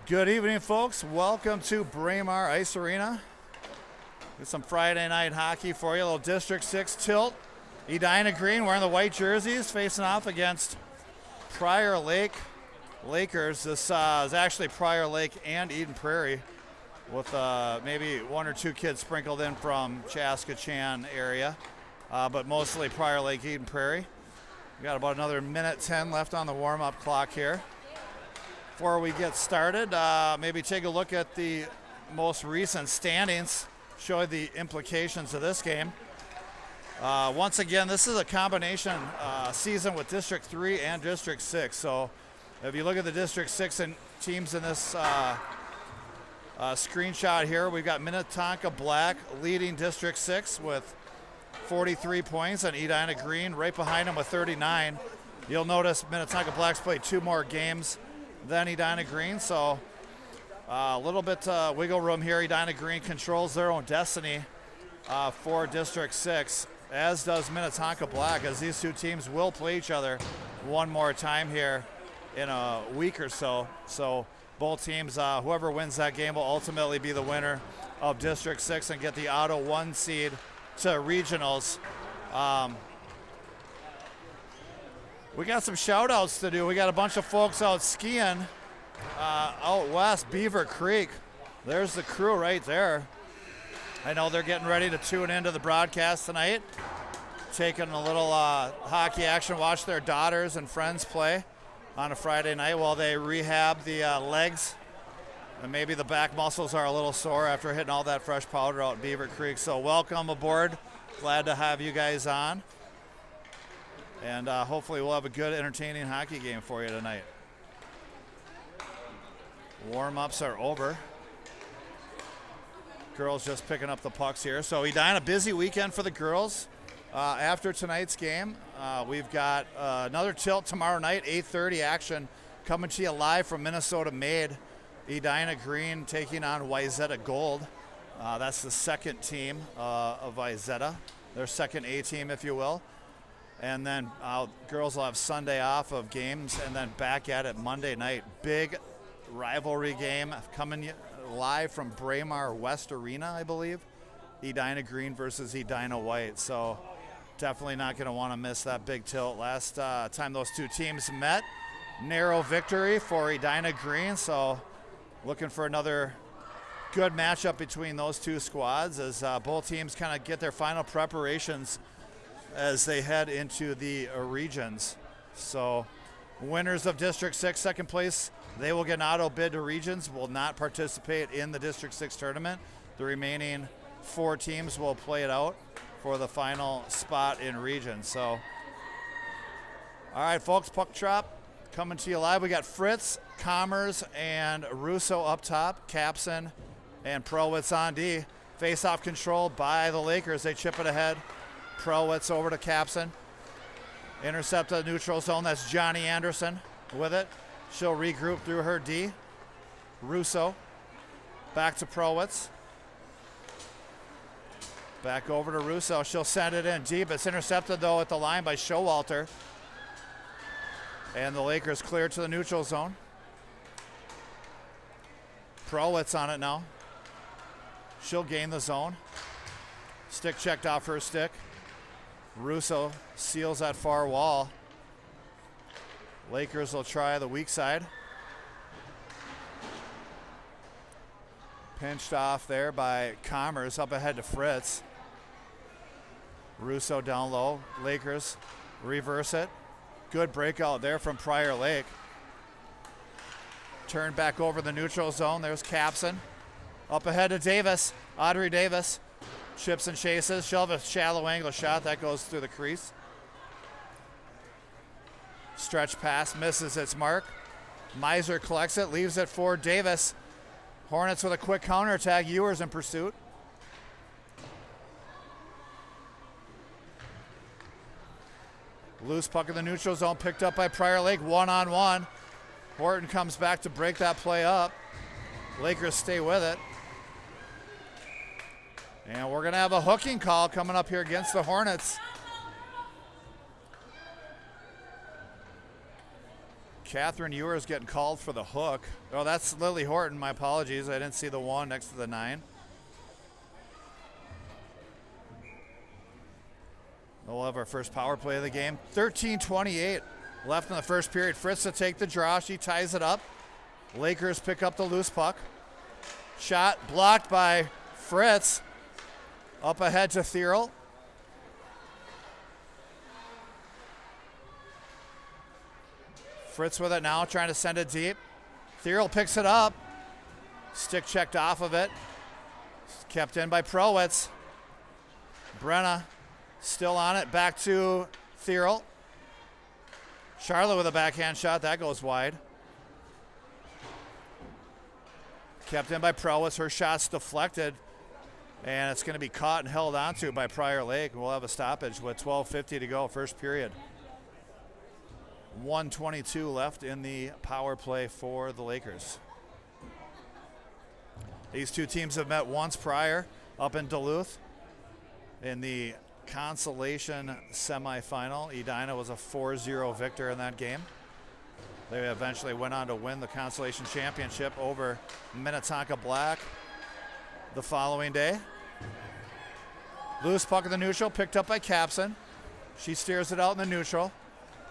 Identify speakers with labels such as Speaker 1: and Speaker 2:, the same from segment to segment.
Speaker 1: Good evening, folks. Welcome to Braemar Ice Arena. Get some Friday night hockey for you. A little District 6 tilt. Edina Green wearing the white jerseys, facing off against Prior Lake Lakers. This is actually Prior Lake and Eden Prairie, with maybe one or two kids sprinkled in from Chaska-Chan area, but mostly Prior Lake, Eden Prairie. We got about another minute 10 left on the warm-up clock here. Before we get started, maybe take a look at the most recent standings, show the implications of this game. Once again, this is a combination season with District 3 and District 6. So if you look at the District 6 teams in this screenshot here, we've got Minnetonka Black leading District 6 with 43 points, and Edina Green right behind them with 39. You'll notice Minnetonka Black's played two more games than Edina Green, so a little bit wiggle room here. Edina Green controls their own destiny for District 6, as does Minnetonka Black, as these two teams will play each other one more time here in a week or so. So both teams, whoever wins that game will ultimately be the winner of District 6 and get the auto 1 seed to regionals. We got some shout outs to do. We got a bunch of folks out skiing out west, Beaver Creek. There's the crew right there. I know they're getting ready to tune into the broadcast tonight, taking a little hockey action, watch their daughters and friends play on a Friday night while they rehab the legs. And maybe the back muscles are a little sore after hitting all that fresh powder out in Beaver Creek. So welcome aboard. Glad to have you guys on. And hopefully we'll have a good, entertaining hockey game for you tonight. Warm-ups are over. Girls just picking up the pucks here. So Edina, busy weekend for the girls. After tonight's game, we've got another tilt tomorrow night, 8:30 action, coming to you live from Minnesota Made. Edina Green taking on Wayzata Gold. That's the second team of Wayzata, their second A team, if you will. And then girls will have Sunday off of games and then back at it Monday night. Big rivalry game coming live from Braemar West Arena, I believe. Edina Green versus Edina White. So definitely not going to want to miss that big tilt. Last time those two teams met, narrow victory for Edina Green. So looking for another good matchup between those two squads as both teams kind of get their final preparations as they head into the regions. So winners of District 6, second place, they will get an auto bid to regions, will not participate in the District 6 tournament. The remaining 4 teams will play it out for the final spot in regions. So, all right, folks, puck drop coming to you live. We got Fritz, Commerce, and Russo up top, Capson and Prowitz on D. Face-off control by the Lakers. They chip it ahead. Prowitz over to Capson. Intercept the neutral zone. That's Johnny Anderson with it. She'll regroup through her D. Russo. Back to Prowitz. Back over to Russo. She'll send it in deep. It's intercepted, though, at the line by Showalter. And the Lakers clear to the neutral zone. Prowitz on it now. She'll gain the zone. Stick checked off her stick. Russo seals that far wall. Lakers will try the weak side. Pinched off there by Commerce, up ahead to Fritz. Russo down low. Lakers reverse it. Good breakout there from Prior Lake. Turn back over the neutral zone. There's Capson. Up ahead to Davis. Audrey Davis. Chips and chases. She'll have a shallow angle shot. That goes through the crease. Stretch pass. Misses its mark. Miser collects it. Leaves it for Davis. Hornets with a quick counterattack. Ewers in pursuit. Loose puck in the neutral zone. Picked up by Prior Lake. One-on-one. Horton comes back to break that play up. Lakers stay with it. And we're going to have a hooking call coming up here against the Hornets. Catherine Ewers getting called for the hook. Oh, that's Lily Horton. My apologies. I didn't see the 1 next to the 9. We'll have our first power play of the game. 13:28 left in the first period. Fritz to take the draw. She ties it up. Lakers pick up the loose puck. Shot blocked by Fritz. Up ahead to Thierl. Fritz with it now, trying to send it deep. Thierl picks it up. Stick checked off of it. Kept in by Prowitz. Brenna still on it. Back to Thierl. Charlotte with a backhand shot. That goes wide. Kept in by Prowitz. Her shot's deflected. And it's going to be caught and held onto by Prior Lake. We'll have a stoppage with 12:50 to go, first period. 1:22 left in the power play for the Lakers. These two teams have met once prior up in Duluth in the consolation semifinal. Edina was a 4-0 victor in that game. They eventually went on to win the consolation championship over Minnetonka Black the following day. Loose puck in the neutral, picked up by Capson. She steers it out in the neutral.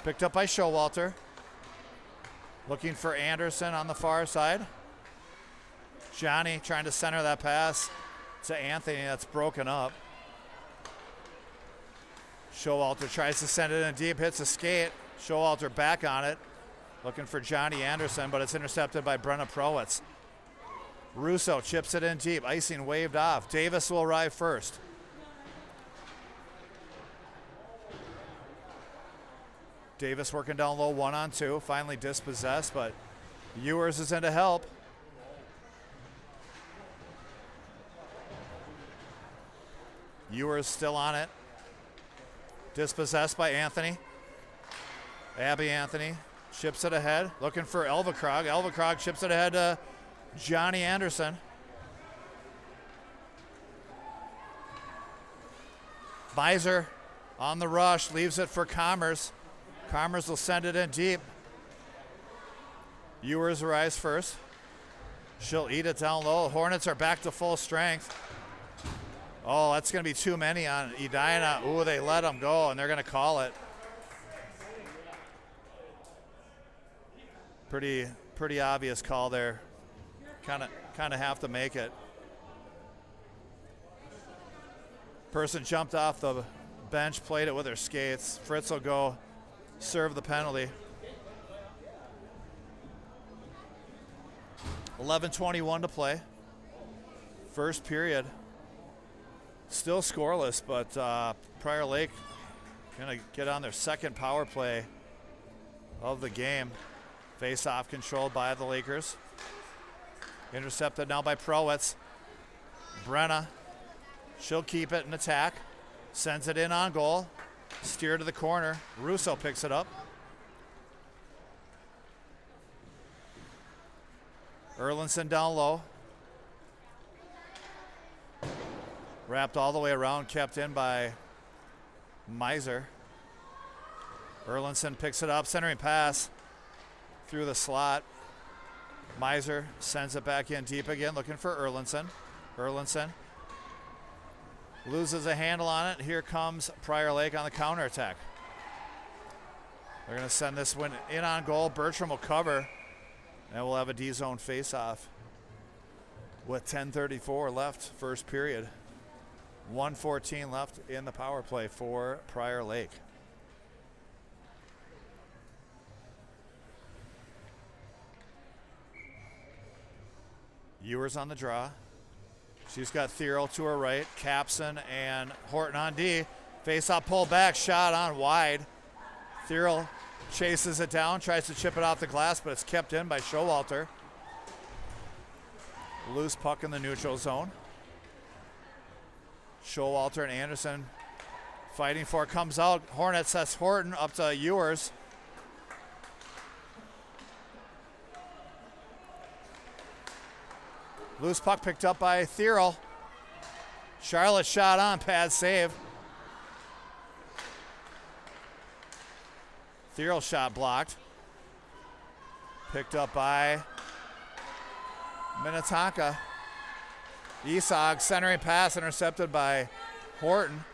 Speaker 1: Picked up by Showalter. Looking for Anderson on the far side. Johnny trying to center that pass to Anthony. That's broken up. Showalter tries to send it in deep, hits a skate. Showalter back on it. Looking for Johnny Anderson, but it's intercepted by Brenna Prowitz. Russo chips it in deep. Icing waved off. Davis will arrive first. Davis working down low, 1-on-2. Finally dispossessed, but Ewers is in to help. Ewers still on it. Dispossessed by Anthony. Abby Anthony chips it ahead. Looking for Elvakrog. Elvakrog chips it ahead to Johnny Anderson. Miser on the rush. Leaves it for Commerce. Commerce will send it in deep. Ewers arrives first. She'll eat it down low. Hornets are back to full strength. Oh, that's going to be too many on Edina. Ooh, they let them go, and they're going to call it. Pretty obvious call there. Kind of have to make it. Person jumped off the bench, played it with her skates. Fritz will go serve the penalty. 11:21 to play. First period. Still scoreless, but Prior Lake going to get on their second power play of the game. Face-off controlled by the Lakers. Intercepted now by Prowitz. Brenna. She'll keep it in attack. Sends it in on goal. Steer to the corner. Russo picks it up. Erlinson down low. Wrapped all the way around, kept in by Miser. Erlinson picks it up, centering pass through the slot. Miser sends it back in deep again, looking for Erlinson. Erlinson loses a handle on it. Here comes Prior Lake on the counterattack. They're going to send this one in on goal. Bertram will cover, and we'll have a D-zone face-off with 10:34 left, first period. 1:14 left in the power play for Prior Lake. Ewers on the draw. She's got Thierl to her right, Capson and Horton on D. Face-off pull back, shot on wide. Thierl chases it down, tries to chip it off the glass, but it's kept in by Showalter. Loose puck in the neutral zone. Showalter and Anderson fighting for it, comes out. Hornets, that's Horton up to Ewers. Loose puck picked up by Thierl. Charlotte shot on, pad save. Thierl shot blocked. Picked up by Minnetonka. Isog centering pass intercepted by Horton.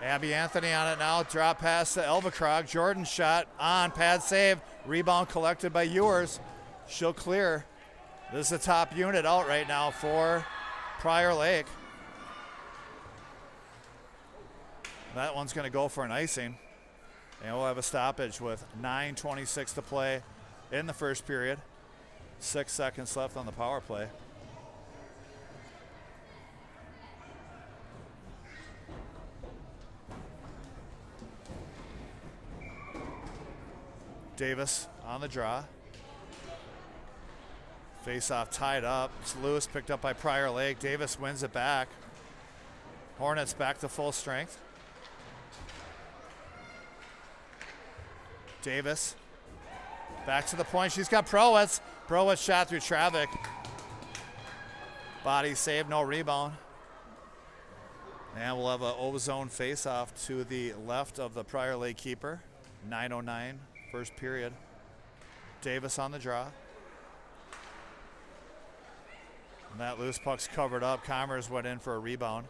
Speaker 1: Abby Anthony on it now. Drop pass to Elvakrog. Jordan shot on. Pad save. Rebound collected by Ewers. She'll clear. This is the top unit out right now for Prior Lake. That one's going to go for an icing. And we'll have a stoppage with 9:26 to play in the first period. 6 seconds left on the power play. Davis on the draw. Face-off tied up. It's loose, picked up by Prior Lake. Davis wins it back. Hornets back to full strength. Davis back to the point. She's got Prowitz. Prowitz shot through traffic. Body save, no rebound. And we'll have an O-zone face-off to the left of the Prior Lake keeper. 9:09, first period. Davis on the draw. And that loose puck's covered up. Commerce went in for a rebound.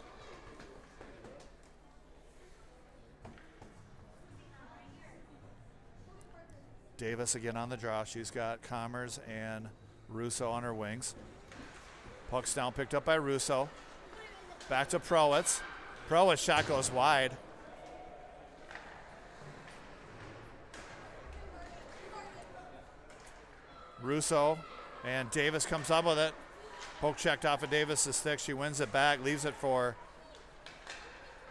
Speaker 1: Davis again on the draw. She's got Commerce and Russo on her wings. Puck's down, picked up by Russo. Back to Prowitz. Prowitz shot goes wide. Russo and Davis comes up with it. Poke checked off of Davis's stick. She wins it back, leaves it for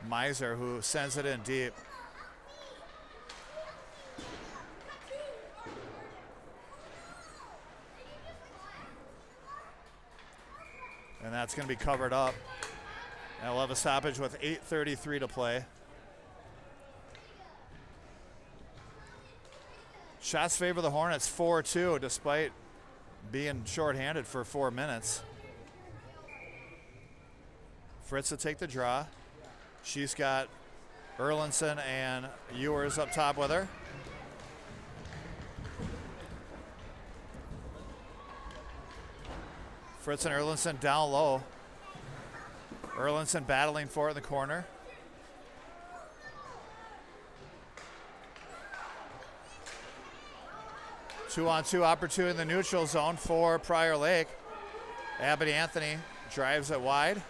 Speaker 1: Miser, who sends it in deep. And that's going to be covered up. And we'll have a stoppage with 8:33 to play. Shots favor the Hornets 4-2 despite being shorthanded for 4 minutes. Fritz will take the draw. She's got Erlinson and Ewers up top with her. Fritz and Erlinson down low. Erlinson battling for it in the corner. Two-on-two opportunity in the neutral zone for Prior Lake. Abby Anthony drives it wide.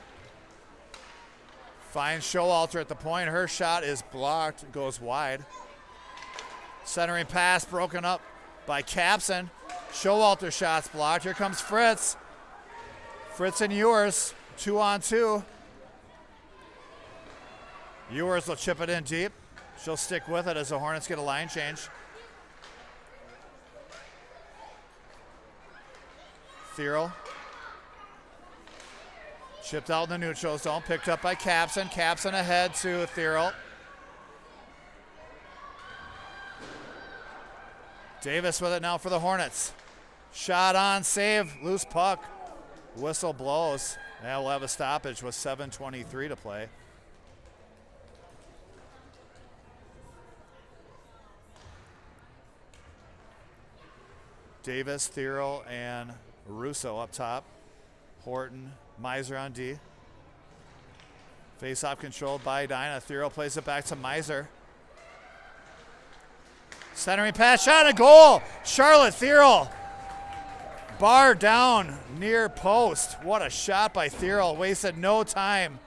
Speaker 1: Finds Showalter at the point. Her shot is blocked, goes wide. Centering pass broken up by Capson. Showalter shots blocked. Here comes Fritz. Fritz and Ewers, 2-on-2. Ewers will chip it in deep. She'll stick with it as the Hornets get a line change. Thierl. Chipped out in the neutral zone, picked up by Capson. Capson ahead to Thierl. Davis with it now for the Hornets. Shot on, save, loose puck. Whistle blows. Now we'll have a stoppage with 7:23 to play. Davis, Thierl, and Russo up top. Horton, Miser on D. Face-off controlled by Edina. Thierl plays it back to Miser. Centering pass, shot, a goal! Charlotte Thierl. Bar down near post. What a shot by Thierl. Wasted no time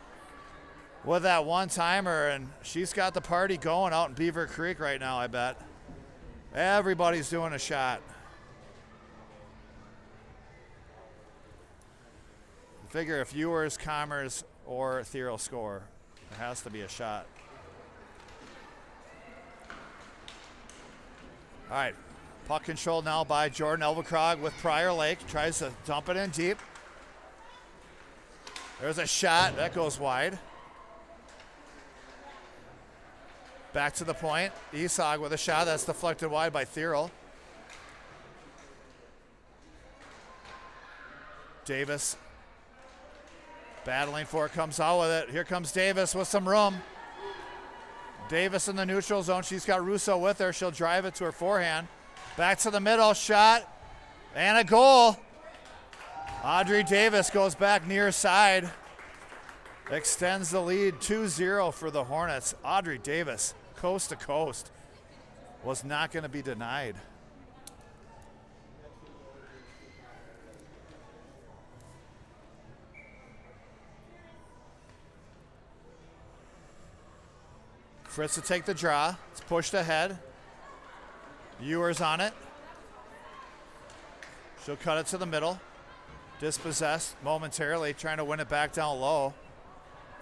Speaker 1: with that one-timer, and she's got the party going out in Beaver Creek right now, I bet. Everybody's doing a shot. Figure if Ewers, Commerce, or Thierl score, there has to be a shot. All right. Puck controlled now by Jordan Elvakrog with Prior Lake. Tries to dump it in deep. There's a shot. That goes wide. Back to the point. Isog with a shot that's deflected wide by Thierl. Davis battling for it, comes out with it. Here comes Davis with some room. Davis in the neutral zone. She's got Russo with her. She'll drive it to her forehand. Back to the middle, shot, and a goal. Audrey Davis goes back near side. Extends the lead 2-0 for the Hornets. Audrey Davis, coast to coast, was not going to be denied. Fritz to take the draw. It's pushed ahead. Ewers on it. She'll cut it to the middle. Dispossessed momentarily, trying to win it back down low.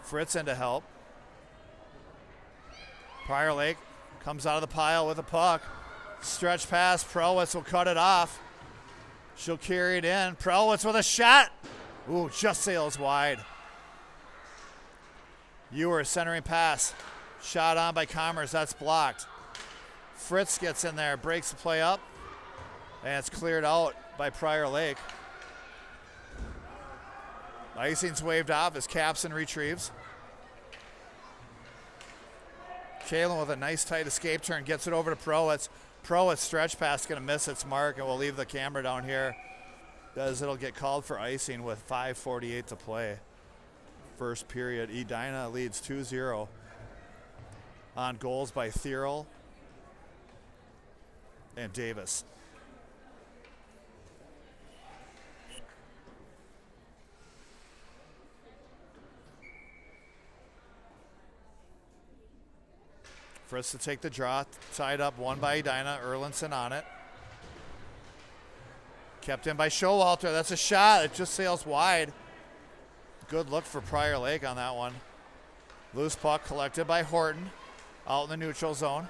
Speaker 1: Fritz in to help. Prior Lake comes out of the pile with a puck. Stretch pass. Prowitz will cut it off. She'll carry it in. Prowitz with a shot. Ooh, just sails wide. Ewers centering pass. Shot on by Commerce. That's blocked. Fritz gets in there, breaks the play up, and it's cleared out by Prior Lake. Icing's waved off as Capson retrieves. Kalen with a nice tight escape turn gets it over to Prowitz. Prowitz stretch pass going to miss its mark, and we'll leave the camera down here as it'll get called for icing with 5:48 to play. First period, Edina leads 2-0 on goals by Thierl and Davis. Fritz to take the draw, tied up, one by Edina, Erlinson on it. Kept in by Showalter, that's a shot, it just sails wide. Good look for Prior Lake on that one. Loose puck collected by Horton, out in the neutral zone.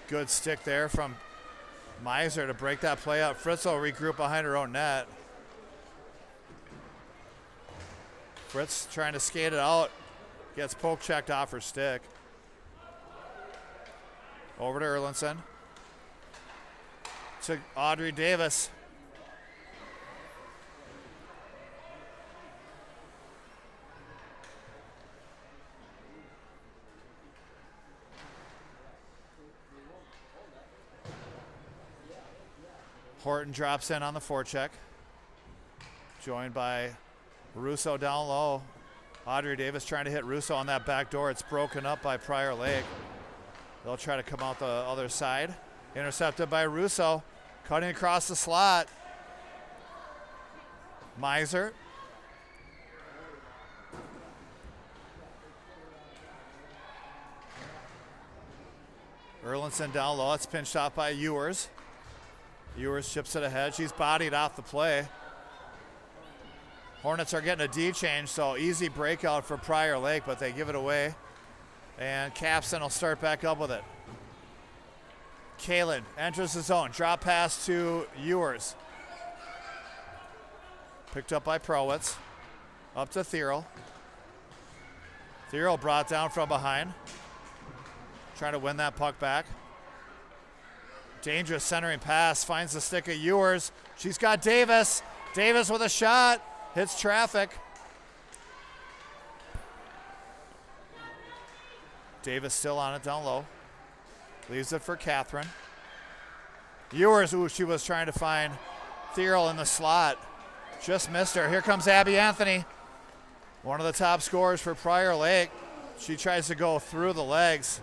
Speaker 1: Good stick there from Miser to break that play up. Fritz will regroup behind her own net. Fritz trying to skate it out. Gets poke checked off her stick. Over to Erlinson. To Audrey Davis. Horton drops in on the forecheck. Joined by Russo down low. Audrey Davis trying to hit Russo on that back door. It's broken up by Prior Lake. They'll try to come out the other side. Intercepted by Russo. Cutting across the slot. Miser. Erlinson down low. It's pinched off by Ewers. Ewers chips it ahead. She's bodied off the play. Hornets are getting a D change, so easy breakout for Prior Lake, but they give it away. And Capson will start back up with it. Kalen enters the zone. Drop pass to Ewers. Picked up by Prowitz. Up to Thierl. Thierl brought down from behind. Trying to win that puck back. Dangerous centering pass. Finds the stick of Ewers. She's got Davis. Davis with a shot. Hits traffic. Davis still on it down low. Leaves it for Catherine. Ewers, ooh, she was trying to find Thierl in the slot. Just missed her. Here comes Abby Anthony. One of the top scorers for Prior Lake. She tries to go through the legs.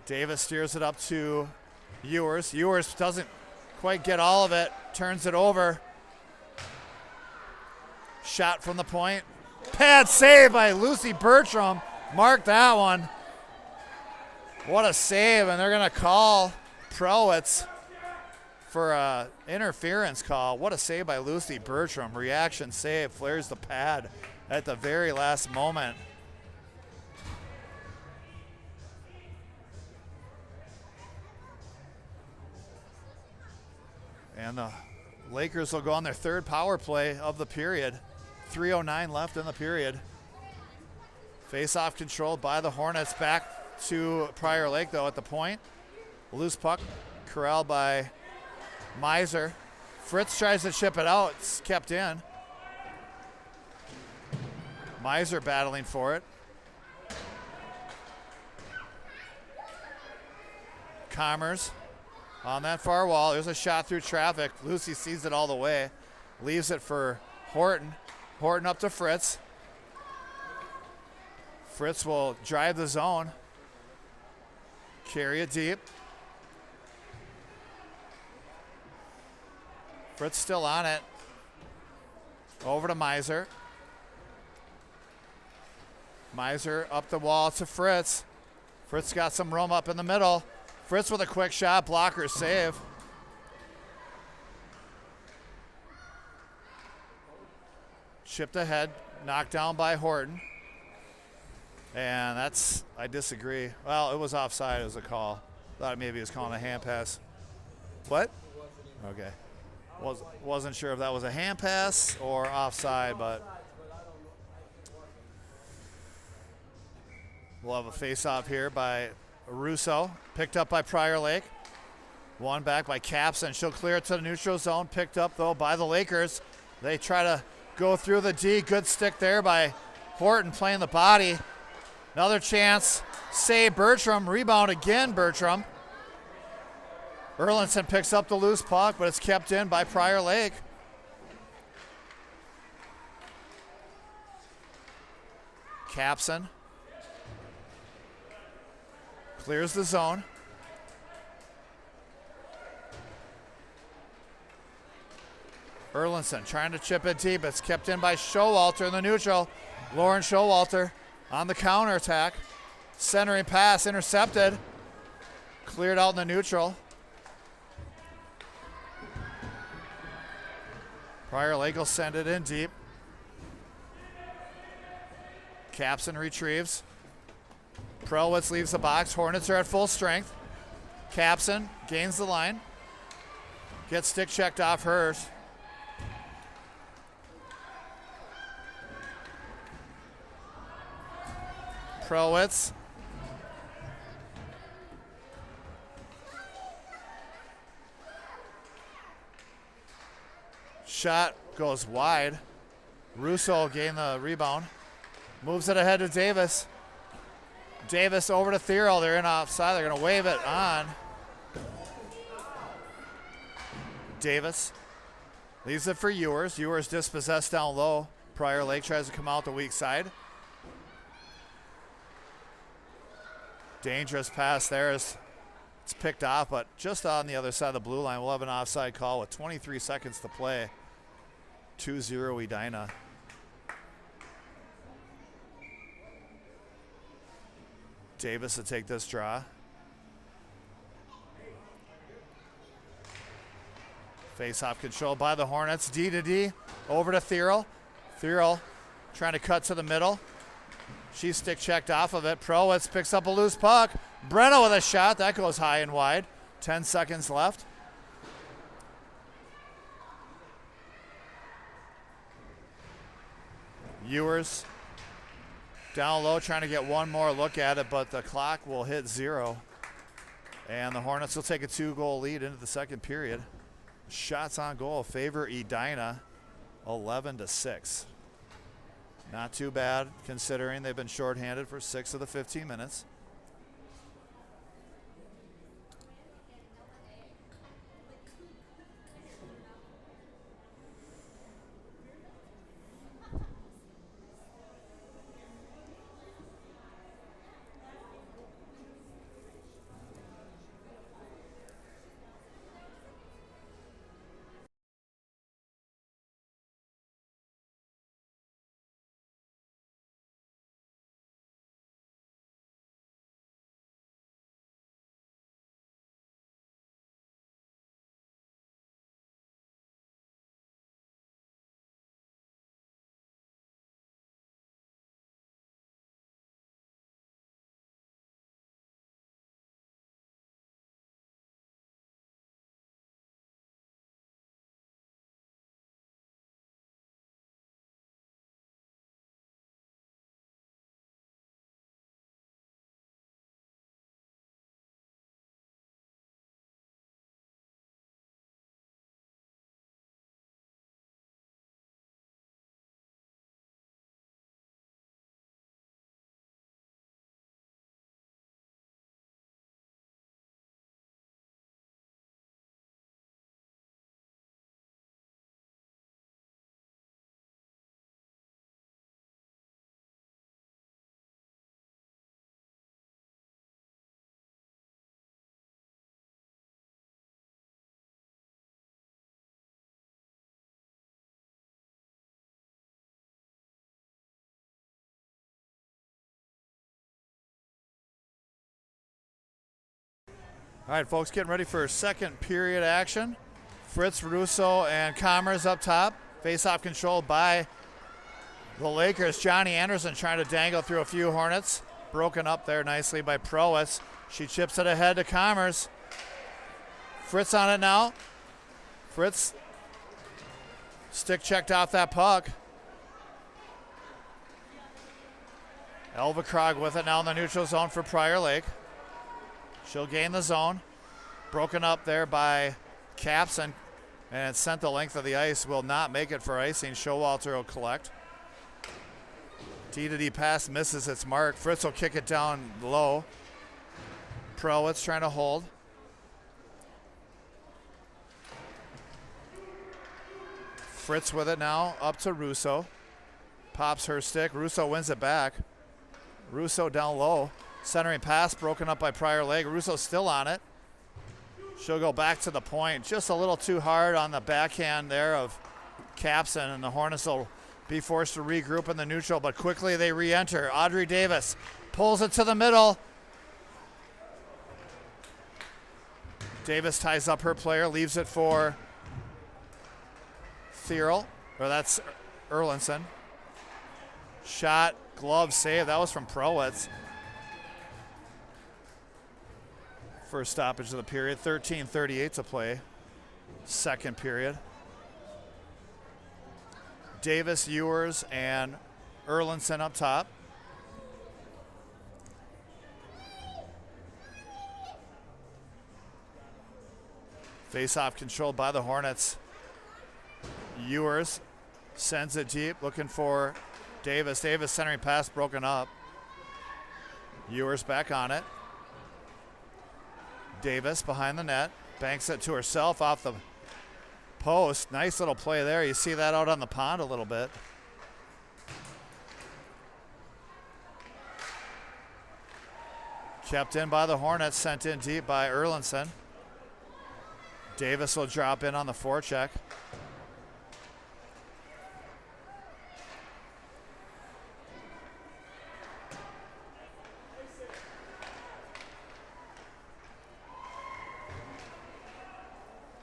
Speaker 1: Davis steers it up to Ewers. Ewers doesn't quite get all of it. Turns it over. Shot from the point. Pad save by Lucy Bertram. Mark that one. What a save, and they're going to call Prowitz for an interference call. What a save by Lucy Bertram. Reaction save. Flares the pad at the very last moment. And the Lakers will go on their third power play of the period. 3:09 left in the period. Face-off controlled by the Hornets. Back to Prior Lake, though, at the point. Loose puck corralled by Miser. Fritz tries to chip it out. It's kept in. Miser battling for it. Commerce on that far wall. There's a shot through traffic. Lucy sees it all the way. Leaves it for Horton. Horton up to Fritz. Fritz will drive the zone. Carry it deep. Fritz still on it. Over to Miser. Miser up the wall to Fritz. Fritz got some room up in the middle. Fritz with a quick shot. Blocker save. Chipped ahead. Knocked down by Horton. And that's, I disagree. Well, it was offside. It was a call. Thought maybe he was calling a hand pass. What? Okay. Wasn't sure if that was a hand pass or offside, but we'll have a face-off here by Russo. Picked up by Prior Lake. One back by Capson. She'll clear it to the neutral zone. Picked up, though, by the Lakers. They try to go through the D. Good stick there by Horton playing the body. Another chance. Save Bertram. Rebound again, Bertram. Erlinson picks up the loose puck, but it's kept in by Prior Lake. Capson clears the zone. Erlinson trying to chip it deep. It's kept in by Showalter in the neutral. Lauren Showalter on the counterattack. Centering pass intercepted. Cleared out in the neutral. Prior Lake will send it in deep. Capson retrieves. Prowitz leaves the box. Hornets are at full strength. Capson gains the line. Gets stick checked off hers. Prowitz. Shot goes wide. Russo gained the rebound. Moves it ahead to Davis. Davis over to Thero. They're in offside. They're going to wave it on. Davis leaves it for Ewers. Ewers dispossessed down low. Prior Lake tries to come out the weak side. Dangerous pass there. It's picked off, but just on the other side of the blue line. We'll have an offside call with 23 seconds to play. 2-0 Edina. Davis to take this draw. Face-off control by the Hornets. D to D. Over to Thero. Thero trying to cut to the middle. She stick checked off of it. Prowitz picks up a loose puck. Brenna with a shot. That goes high and wide. 10 seconds left. Ewers down low trying to get one more look at it, but the clock will hit 0. And the Hornets will take a 2-goal lead into the second period. Shots on goal favor Edina 11-6. Not too bad considering they've been shorthanded for 6 of the 15 minutes. All right, folks, getting ready for second period action. Fritz, Russo, and Commerce up top. Face-off controlled by the Lakers. Johnny Anderson trying to dangle through a few Hornets. Broken up there nicely by Prowitz. She chips it ahead to Commerce. Fritz on it now. Fritz stick checked off that puck. Elva Krog with it now in the neutral zone for Prior Lake. She'll gain the zone. Broken up there by Capson. And it's sent the length of the ice. Will not make it for icing. Showalter will collect. D-to-D pass misses its mark. Fritz will kick it down low. Prowitz trying to hold. Fritz with it now. Up to Russo. Pops her stick. Russo wins it back. Russo down low. Centering pass broken up by Prior Lake. Russo still on it. She'll go back to the point. Just a little too hard on the backhand there of Capson, and the Hornets will be forced to regroup in the neutral, but quickly they re-enter. Audrey Davis pulls it to the middle. Davis ties up her player, leaves it for Thierl, or that's Erlinson. Shot, glove, save. That was from Prowitz. First stoppage of the period. 13:38 to play. Second period. Davis, Ewers, and Erlinson up top. Face-off controlled by the Hornets. Ewers sends it deep, looking for Davis. Davis centering pass broken up. Ewers back on it. Davis behind the net. Banks it to herself off the post. Nice little play there. You see that out on the pond a little bit. Kept in by the Hornets, sent in deep by Erlinson. Davis will drop in on the forecheck.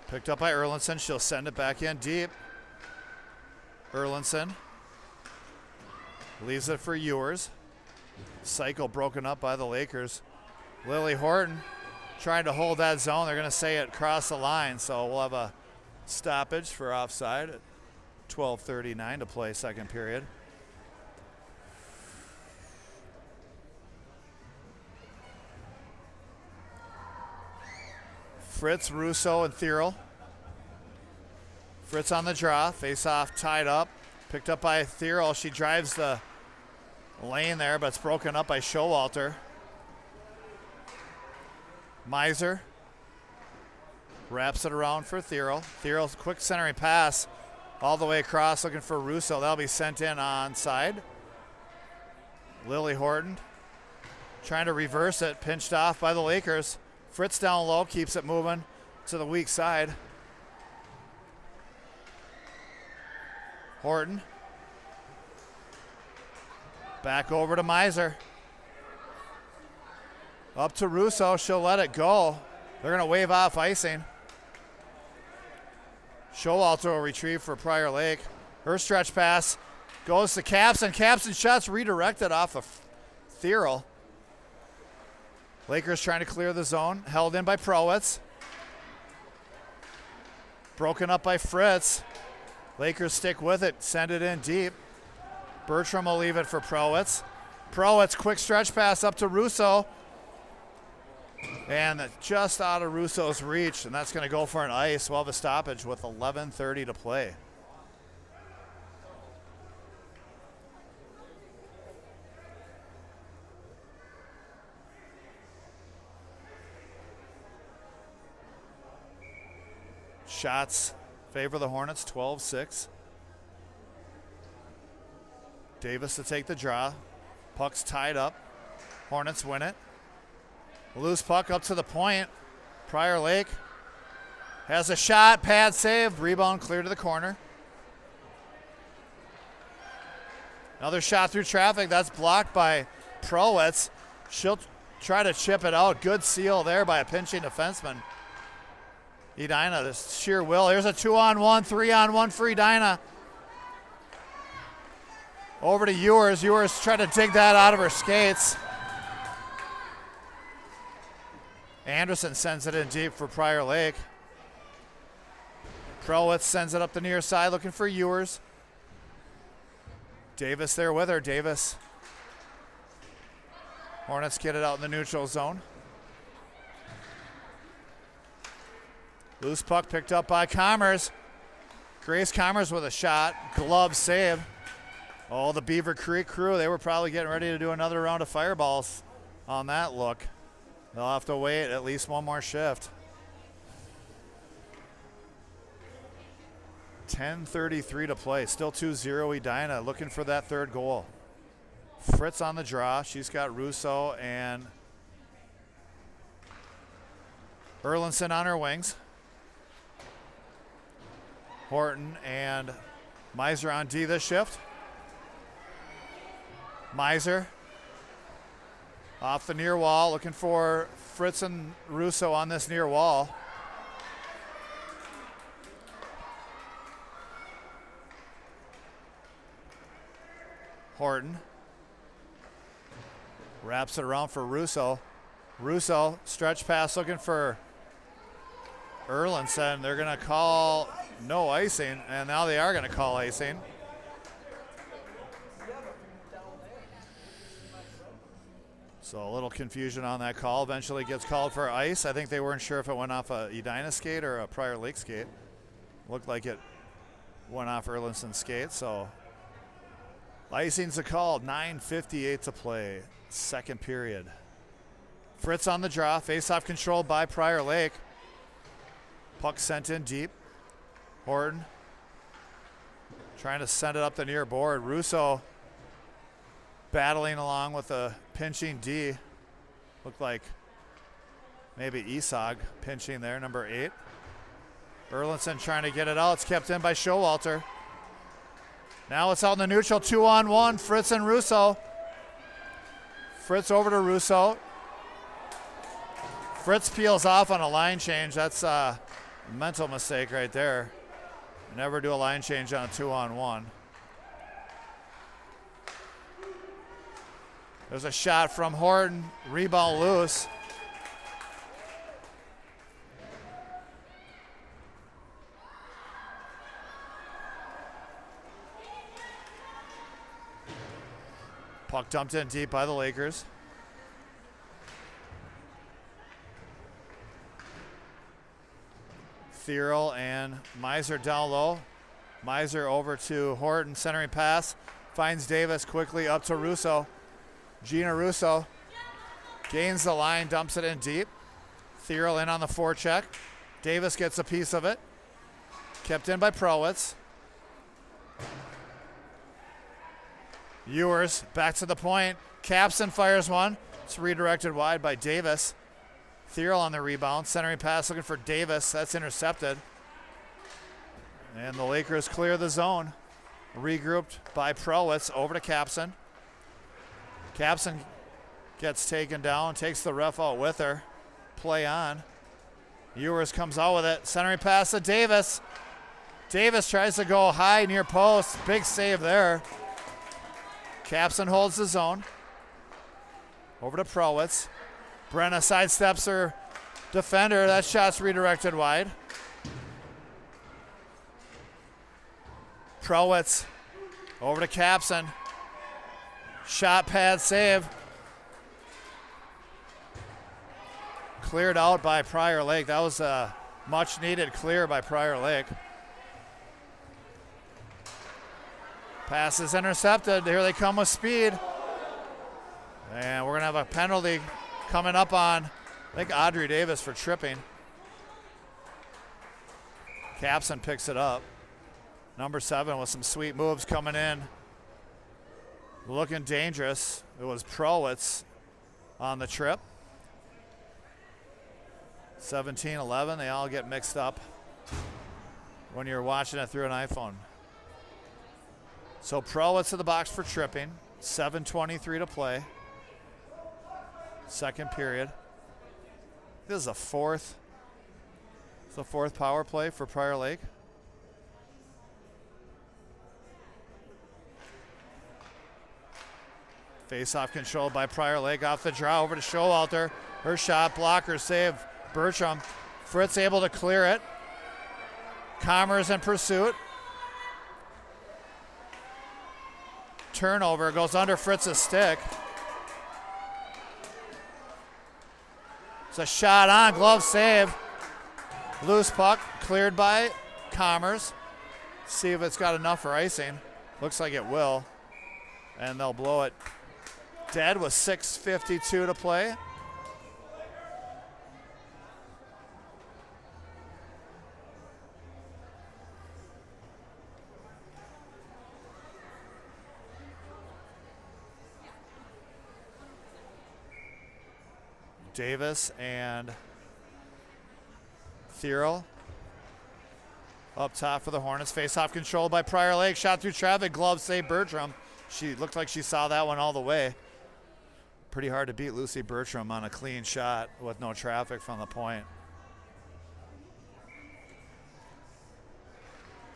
Speaker 1: Picked up by Erlinson. She'll send it back in deep. Erlinson leaves it for Ewers. Cycle broken up by the Lakers. Lily Horton trying to hold that zone. They're going to say it crossed the line, so we'll have a stoppage for offside at 12:39 to play second period. Fritz, Russo, and Thierl. Fritz on the draw. Face-off tied up. Picked up by Thierl. She drives the lane there, but it's broken up by Showalter. Miser wraps it around for Thierl. Thierl's quick centering pass all the way across, looking for Russo. That'll be sent in onside. Lily Horton trying to reverse it. Pinched off by the Lakers. Fritz down low, keeps it moving to the weak side. Horton. Back over to Miser. Up to Russo, she'll let it go. They're gonna wave off icing. Showalter will retrieve for Prior Lake. Her stretch pass goes to Capson. Capson shots redirected off of Thierl. Lakers trying to clear the zone. Held in by Prowitz. Broken up by Fritz. Lakers stick with it. Send it in deep. Bertram will leave it for Prowitz. Prowitz, quick stretch pass up to Russo. And just out of Russo's reach, and that's going to go for an ice. We'll have a stoppage with 11:30 to play. Shots favor the Hornets, 12-6. Davis to take the draw. Puck's tied up. Hornets win it. Loose puck up to the point. Prior Lake has a shot. Pad save. Rebound clear to the corner. Another shot through traffic. That's blocked by Prowitz. She'll try to chip it out. Good seal there by a pinching defenseman. Edina, this sheer will. Here's a 2-on-1, 3-on-1 for Edina. Over to Ewers. Ewers trying to dig that out of her skates. Anderson sends it in deep for Prior Lake. Prowitz sends it up the near side looking for Ewers. Davis there with her. Davis. Hornets get it out in the neutral zone. Loose puck picked up by Commerce. Grace Commerce with a shot. Glove save. Oh, the Beaver Creek crew, they were probably getting ready to do another round of fireballs on that look. They'll have to wait at least one more shift. 10:33 to play. Still 2-0 Edina, looking for that third goal. Fritz on the draw. She's got Russo and Erlinson on her wings. Horton and Miser on D this shift. Miser off the near wall, looking for Fritz and Russo on this near wall. Horton wraps it around for Russo. Russo, stretch pass looking for Erlinson. They're going to call no icing, and now they are going to call icing. So a little confusion on that call. Eventually gets called for ice. I think they weren't sure if it went off a Edina skate or a Prior Lake skate. Looked like it went off Erlinson's skate, so icing's a call. 9:58 to play, second period. Fritz on the draw. Face-off controlled by Prior Lake. Puck sent in deep. Horton trying to send it up the near board. Russo battling along with a pinching D. Looked like maybe Isog pinching there, number 8. Erlinson trying to get it out. It's kept in by Showalter. Now it's out in the neutral, 2-on-1, Fritz and Russo. Fritz over to Russo. Fritz peels off on a line change. That's a mental mistake right there. Never do a line change on a 2-on-1. There's a shot from Horton, rebound loose. Puck dumped in deep by the Lakers. Thierl and Miser down low. Miser over to Horton, centering pass. Finds Davis quickly up to Russo. Gina Russo gains the line, dumps it in deep. Thierl in on the forecheck. Davis gets a piece of it. Kept in by Prowitz. Ewers back to the point. Capson fires one. It's redirected wide by Davis. Thierl on the rebound. Centering pass looking for Davis. That's intercepted. And the Lakers clear the zone. Regrouped by Prowitz over to Capson. Capson gets taken down, takes the ref out with her. Play on. Ewers comes out with it. Centering pass to Davis. Davis tries to go high near post. Big save there. Capson holds the zone. Over to Prowitz. Brenna sidesteps her defender. That shot's redirected wide. Prowitz over to Capson. Shot pad save. Cleared out by Prior Lake. That was a much needed clear by Prior Lake. Pass is intercepted. Here they come with speed. And we're going to have a penalty coming up on, I think, Audrey Davis for tripping. Capson picks it up. Number 7 with some sweet moves coming in. Looking dangerous. It was Prowitz on the trip. 17-11, they all get mixed up when you're watching it through an iPhone. So Prowitz to the box for tripping. 7:23 to play. Second period. This is the fourth. It's the fourth power play for Prior Lake. Face-off controlled by Prior Lake off the draw over to Showalter. Her shot, blocker, save. Bertram. Fritz able to clear it. Commerce in pursuit. Turnover goes under Fritz's stick. It's a shot on, glove save. Loose puck cleared by Commerce. See if it's got enough for icing. Looks like it will. And they'll blow it dead with 6:52 to play. Davis and Thero up top for the Hornets. Face-off controlled by Prior Lake. Shot through traffic. Glove save Bertram. She looked like she saw that one all the way. Pretty hard to beat Lucy Bertram on a clean shot with no traffic from the point.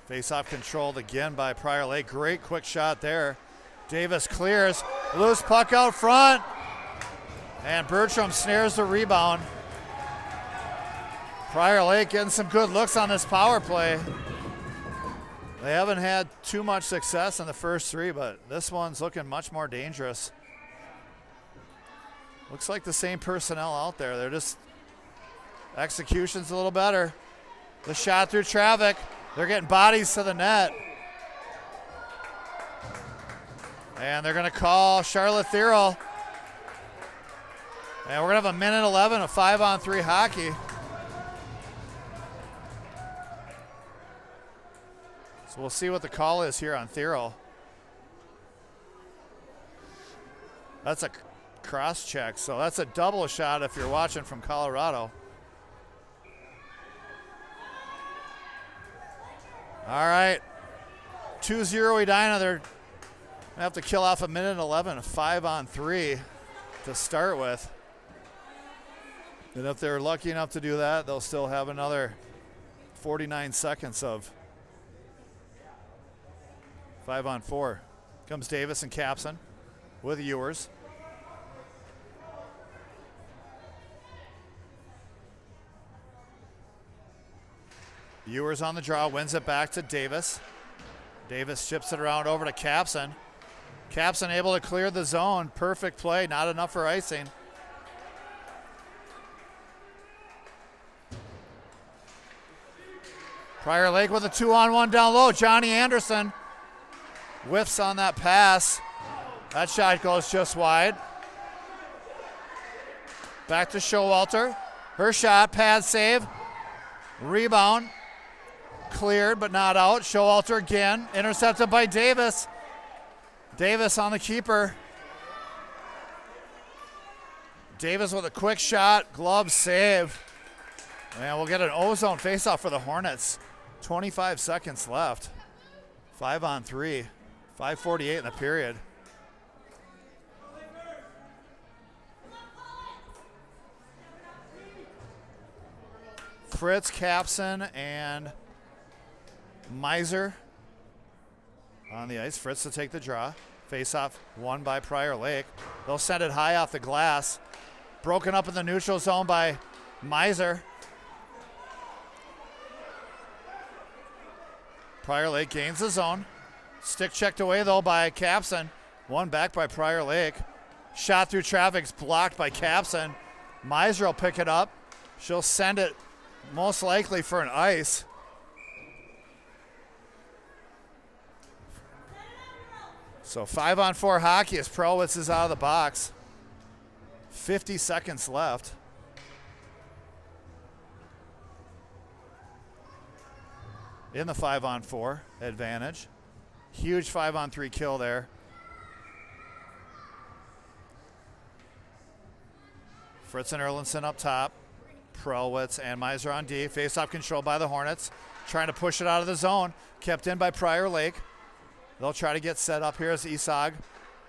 Speaker 1: Face-off controlled again by Prior Lake. Great quick shot there. Davis clears. Loose puck out front. And Bertram snares the rebound. Prior Lake getting some good looks on this power play. They haven't had too much success in the first three, but this one's looking much more dangerous. Looks like the same personnel out there. They're just, execution's a little better. The shot through traffic. They're getting bodies to the net. And they're going to call Charlotte Thero. And we're going to have a minute 11 of 5-on-3 hockey. So we'll see what the call is here on Thero. That's a cross check, so that's a double shot if you're watching from Colorado. All right, 2-0 Edina. They're going to have to kill off a minute 11 of 5-on-3 to start with. And if they're lucky enough to do that, they'll still have another 49 seconds of 5-on-4. Comes Davis and Capson with Ewers. Ewers on the draw, wins it back to Davis. Davis chips it around over to Capson. Capson able to clear the zone. Perfect play, not enough for icing. Prior Lake with a 2-on-1 down low. Johnny Anderson whiffs on that pass. That shot goes just wide. Back to Showalter. Her shot, pad save. Rebound. Cleared but not out. Showalter again. Intercepted by Davis. Davis on the keeper. Davis with a quick shot. Glove save. And we'll get an ozone faceoff for the Hornets. 25 seconds left. 5-on-3. 5:48 in the period. Fritz, Capson, and Miser on the ice. Fritz to take the draw. Face-off won by Prior Lake. They'll send it high off the glass. Broken up in the neutral zone by Miser. Prior Lake gains the zone. Stick checked away, though, by Capson. One back by Prior Lake. Shot through traffic's blocked by Capson. Miser will pick it up. She'll send it most likely for an ice. So 5-on-4 hockey as Prowitz is out of the box. 50 seconds left. In the 5-on-4 advantage. Huge 5-on-3 kill there. Fritz and Erlinson up top. Prowitz and Miser on D. Face-off controlled by the Hornets. Trying to push it out of the zone. Kept in by Prior Lake. They'll try to get set up here as Isag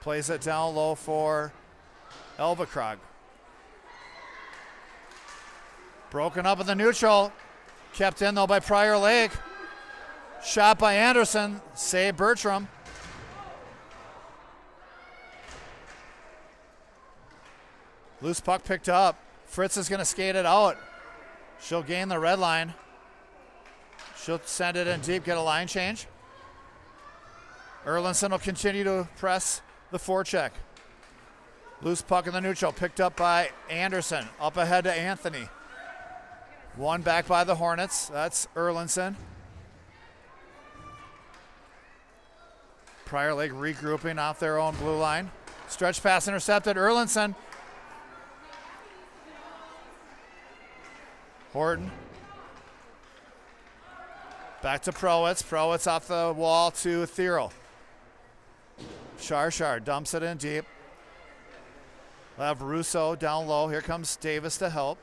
Speaker 1: plays it down low for Elvekrog. Broken up in the neutral. Kept in though by Prior Lake. Shot by Anderson. Save Bertram. Loose puck picked up. Fritz is going to skate it out. She'll gain the red line. She'll send it in deep, get a line change. Erlinson will continue to press the forecheck. Loose puck in the neutral, picked up by Anderson. Up ahead to Anthony. One back by the Hornets. That's Erlinson. Prior Lake regrouping off their own blue line. Stretch pass intercepted. Erlinson. Horton. Back to Prowitz. Prowitz off the wall to Thero. Shar dumps it in deep. We'll have Russo down low. Here comes Davis to help.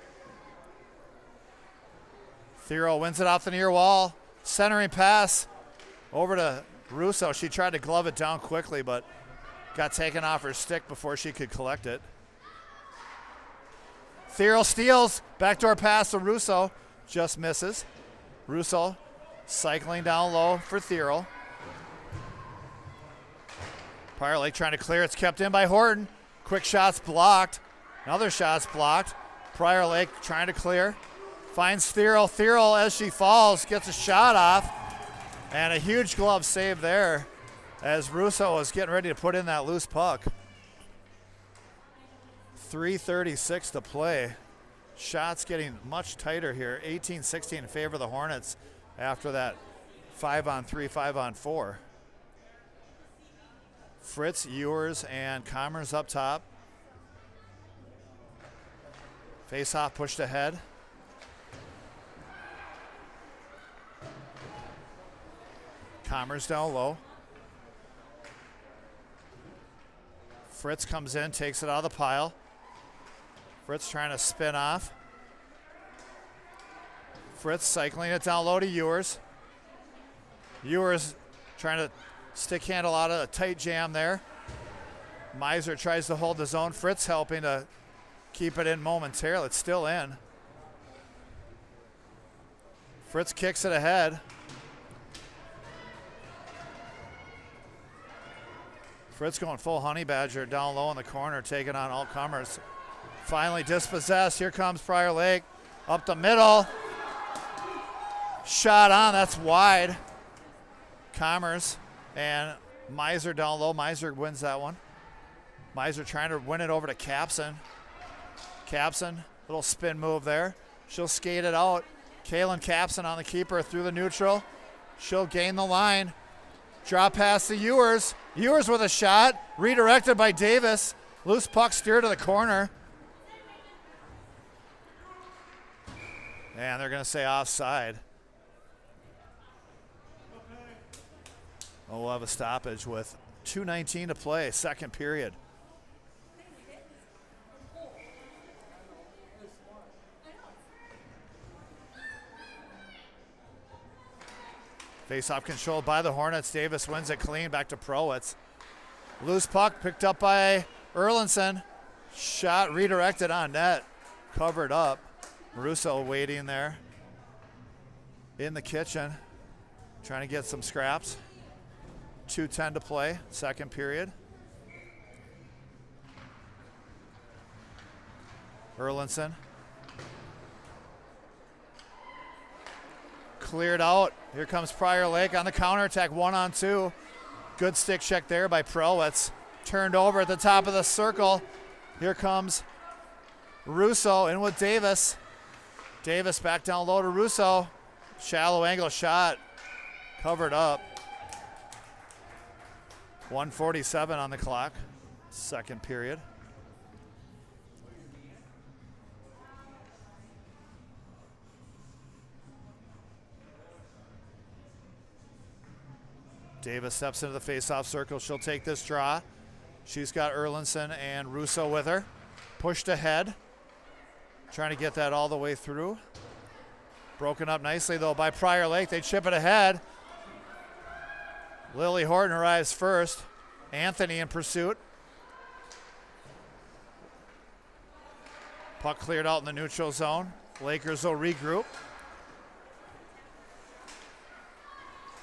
Speaker 1: Thero wins it off the near wall. Centering pass over to Russo. She tried to glove it down quickly, but got taken off her stick before she could collect it. Thero steals. Backdoor pass to Russo. Just misses. Russo cycling down low for Thero. Prior Lake trying to clear. It's kept in by Horton. Quick shots blocked. Another shot's blocked. Prior Lake trying to clear. Finds Thero. Thero, as she falls, gets a shot off. And a huge glove save there as Russo was getting ready to put in that loose puck. 3:36 to play. Shots getting much tighter here. 18-16 in favor of the Hornets after that 5-on-3, 5-on-4. Fritz, Ewers, and Commerce up top. Face-off pushed ahead. Commerce down low. Fritz comes in, takes it out of the pile. Fritz trying to spin off. Fritz cycling it down low to Ewers. Ewers trying to stick handle out of a tight jam there. Miser tries to hold the zone. Fritz helping to keep it in momentarily. It's still in. Fritz kicks it ahead. Fritz going full honey badger down low in the corner, taking on all comers. Finally dispossessed. Here comes Prior Lake. Up the middle. Shot on. That's wide. Commerce and Miser down low. Miser wins that one. Miser trying to win it over to Capson. Capson, little spin move there. She'll skate it out. Kaylin Capson on the keeper through the neutral. She'll gain the line. Drop pass to Ewers. Ewers with a shot. Redirected by Davis. Loose puck steered to the corner. And they're going to say offside. We'll have a stoppage with 2:19 to play, second period. Face-off controlled by the Hornets. Davis wins it clean. Back to Prowitz. Loose puck picked up by Erlinson. Shot redirected on net. Covered up. Russo waiting there in the kitchen. Trying to get some scraps. 2:10 to play, second period. Erlinson. Cleared out. Here comes Prior Lake on the counterattack, 1-on-2. Good stick check there by Prowitz. Turned over at the top of the circle. Here comes Russo in with Davis. Davis back down low to Russo. Shallow angle shot. Covered up. 1:47 on the clock. Second period. Davis steps into the face-off circle. She'll take this draw. She's got Erlinson and Russo with her. Pushed ahead. Trying to get that all the way through. Broken up nicely, though, by Prior Lake. They chip it ahead. Lily Horton arrives first. Anthony in pursuit. Puck cleared out in the neutral zone. Lakers will regroup.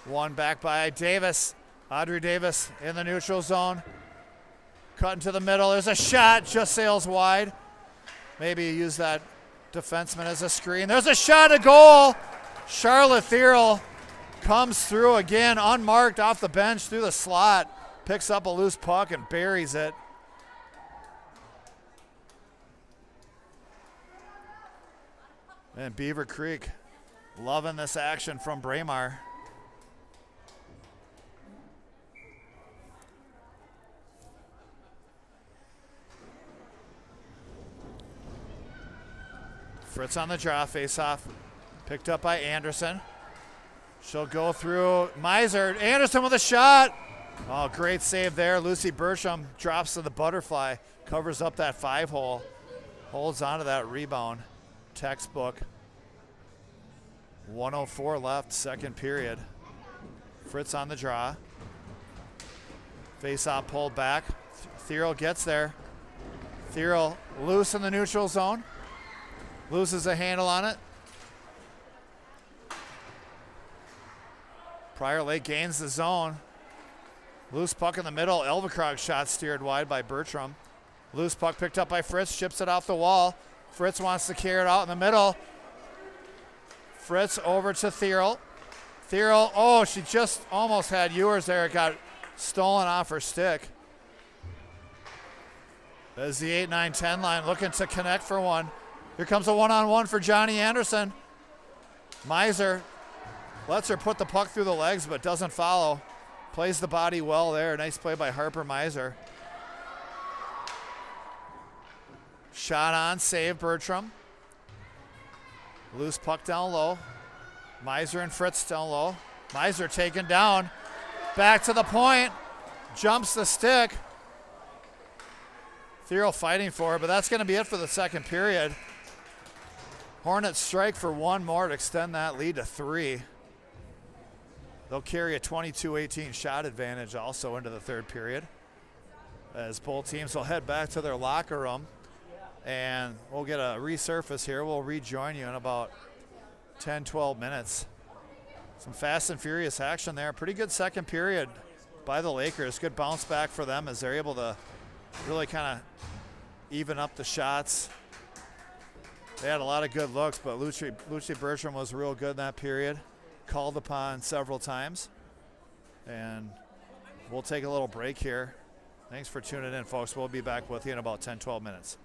Speaker 1: One back by Davis. Audrey Davis in the neutral zone. Cutting to the middle. There's a shot. Just sails wide. Maybe use that defenseman as a screen. There's a shot, a goal. Charlotte Thierl comes through again, unmarked off the bench through the slot. Picks up a loose puck and buries it. And Beaver Creek loving this action from Braemar. Fritz on the draw, face-off. Picked up by Anderson. She'll go through Miser. Anderson with a shot. Oh, great save there. Lucy Bertram drops to the butterfly. Covers up that 5-hole. Holds onto that rebound. Textbook. 1:04 left, second period. Fritz on the draw. Face-off pulled back. Thierl gets there. Thierl loose in the neutral zone. Loses a handle on it. Prior Lake gains the zone. Loose puck in the middle. Elvekrog shot steered wide by Bertram. Loose puck picked up by Fritz. Chips it off the wall. Fritz wants to carry it out in the middle. Fritz over to Thierl. Thierl, oh, she just almost had Ewers there. It got stolen off her stick. There's the 8, 9, 10 line looking to connect for one. Here comes a one-on-one for Johnny Anderson. Miser lets her put the puck through the legs, but doesn't follow. Plays the body well there. Nice play by Harper Miser. Shot on, save Bertram. Loose puck down low. Miser and Fritz down low. Miser taken down. Back to the point. Jumps the stick. Thierl fighting for it, but that's going to be it for the second period. Hornets strike for one more to extend that lead to 3. They'll carry a 22-18 shot advantage also into the third period, as both teams will head back to their locker room. And we'll get a resurface here. We'll rejoin you in about 10, 12 minutes. Some fast and furious action there. Pretty good second period by the Lakers. Good bounce back for them as they're able to really kind of even up the shots. They had a lot of good looks, but Lucy Bertram was real good in that period. Called upon several times. And we'll take a little break here. Thanks for tuning in, folks. We'll be back with you in about 10, 12 minutes.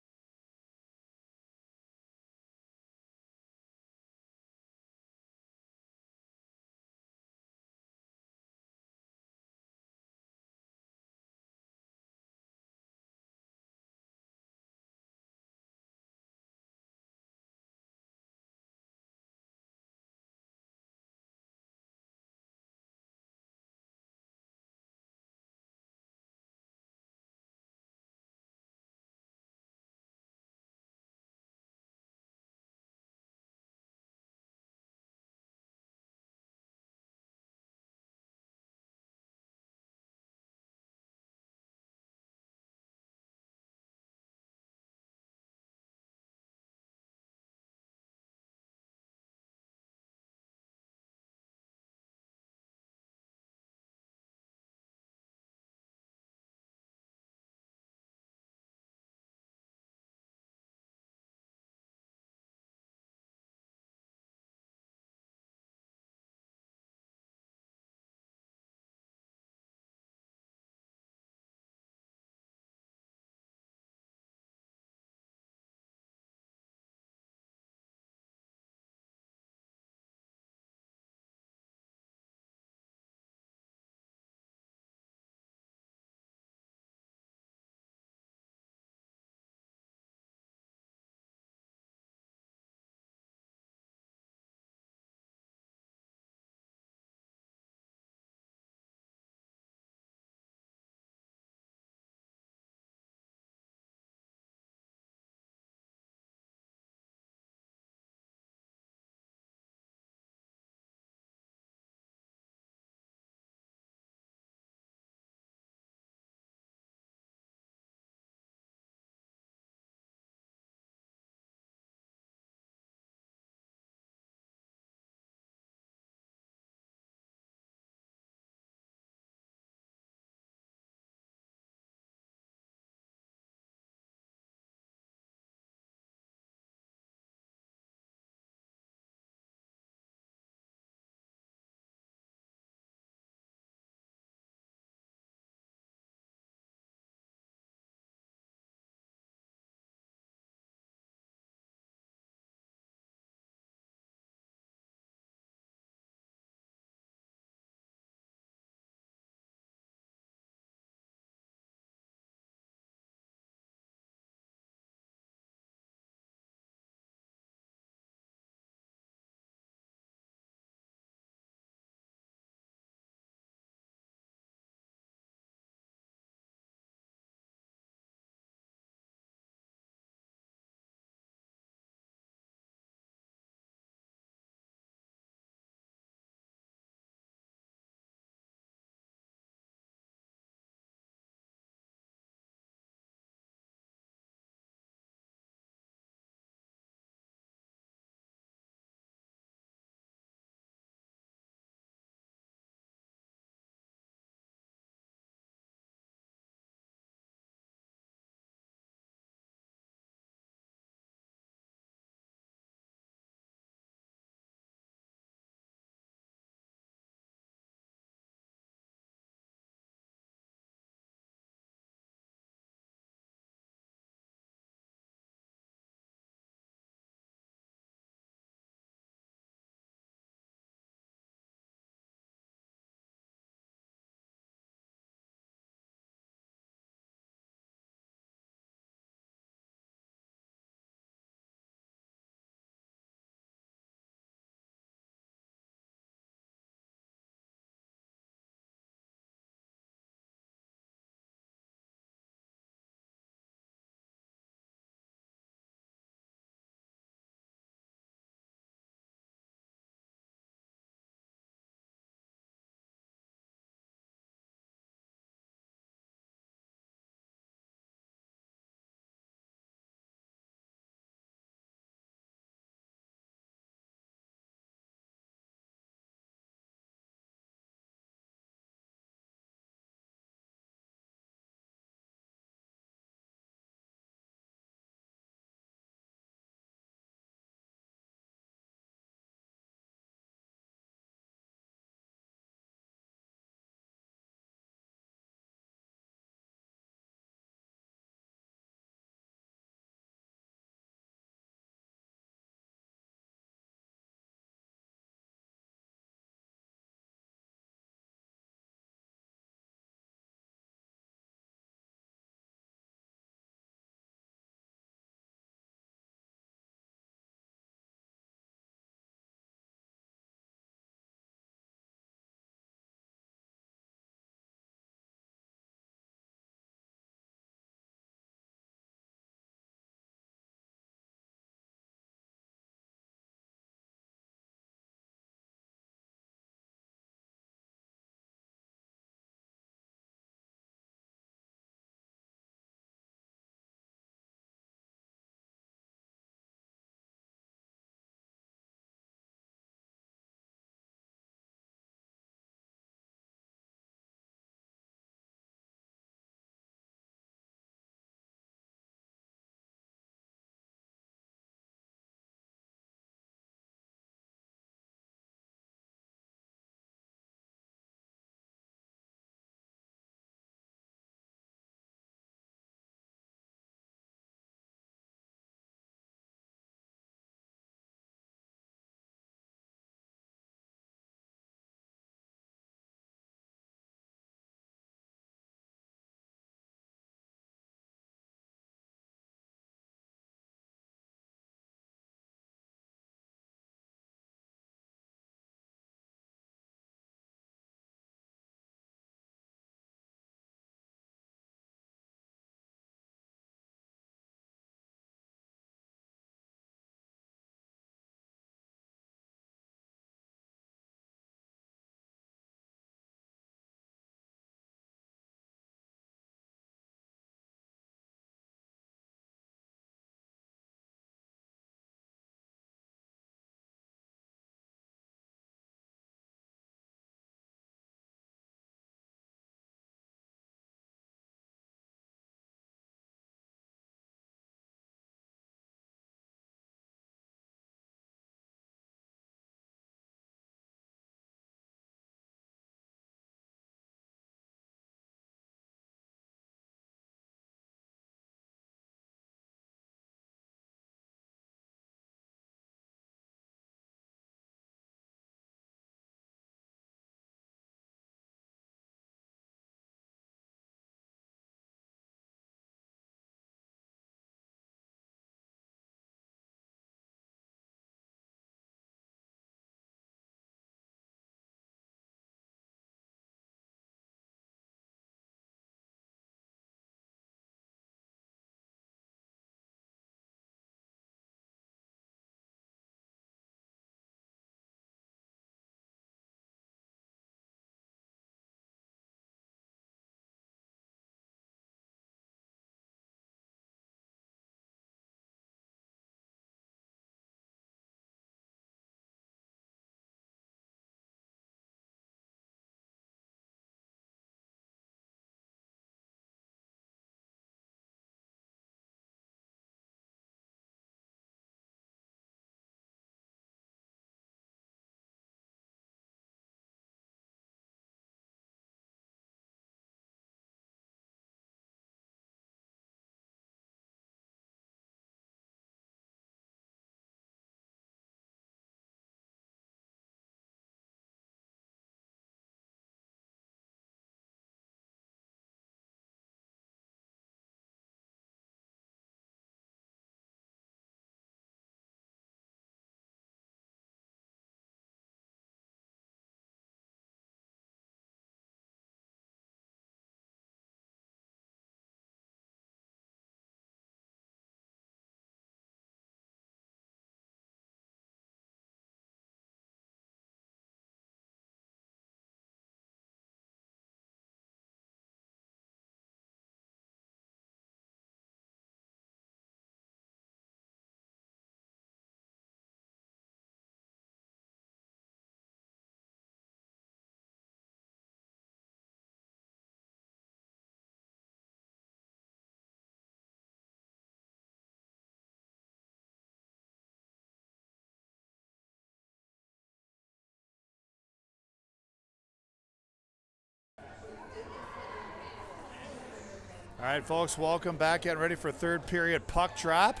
Speaker 1: All right, folks, welcome back. Getting ready for third period puck drop.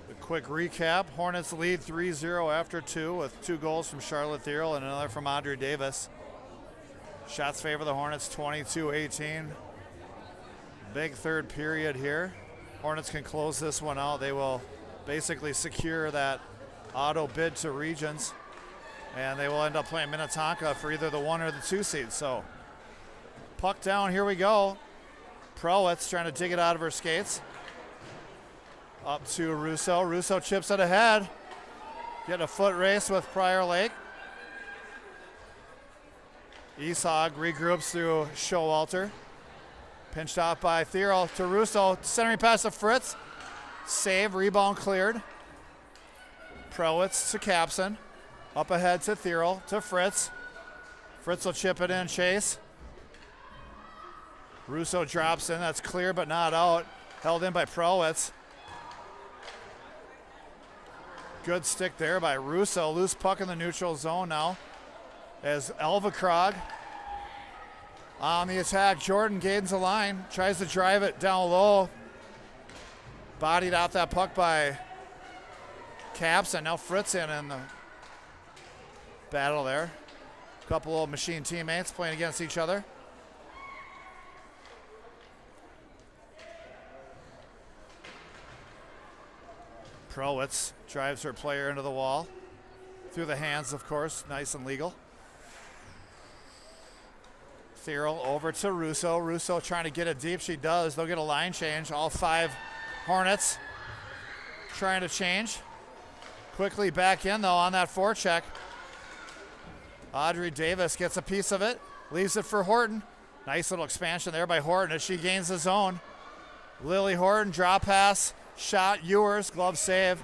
Speaker 1: A quick recap. Hornets lead 3-0 after 2 with 2 goals from Charlotte Thiel and another from Audrey Davis. Shots favor the Hornets 22-18. Big third period here. Hornets can close this one out. They will basically secure that auto bid to regions. And they will end up playing Minnetonka for either the 1 or the 2 seed. So, puck down, here we go. Prowitz trying to dig it out of her skates. Up to Russo. Russo chips it ahead. Get a foot race with Prior Lake. Ishog regroups through Showalter. Pinched off by Thiel to Russo. Centering pass to Fritz. Save, rebound cleared. Prowitz to Capson. Up ahead to Thiel, to Fritz. Fritz will chip it in, chase. Russo drops in, that's clear but not out. Held in by Prowitz. Good stick there by Russo. Loose puck in the neutral zone now. As Elva Krog on the attack. Jordan gains the line, tries to drive it down low. Bodied out that puck by Caps, and now Fritz in the battle there. A couple of machine teammates playing against each other. Prowitz drives her player into the wall. Through the hands, of course, nice and legal. Thiel over to Russo. Russo trying to get it deep. She does. They'll get a line change. All 5 Hornets trying to change. Quickly back in, though, on that forecheck. Audrey Davis gets a piece of it. Leaves it for Horton. Nice little expansion there by Horton as she gains the zone. Lily Horton, draw pass. Shot, Ewers, glove save.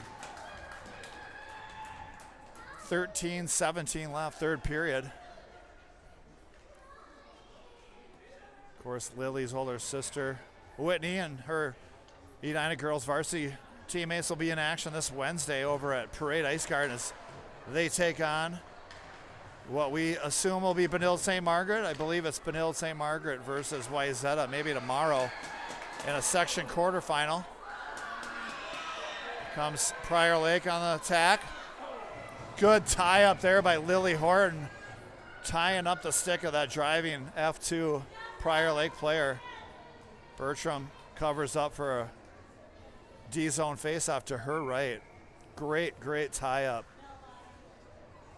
Speaker 1: 13-17 left, third period. Of course, Lily's older sister, Whitney, and her Edina girls varsity teammates will be in action this Wednesday over at Parade Ice Garden as they take on what we assume will be Benilde St. Margaret. I believe it's Benilde St. Margaret versus Wayzata, maybe tomorrow in a section quarterfinal. Here comes Prior Lake on the attack. Good tie up there by Lily Horton, tying up the stick of that driving F2 Prior Lake player. Bertram covers up for a D-zone faceoff to her right. Great, great tie up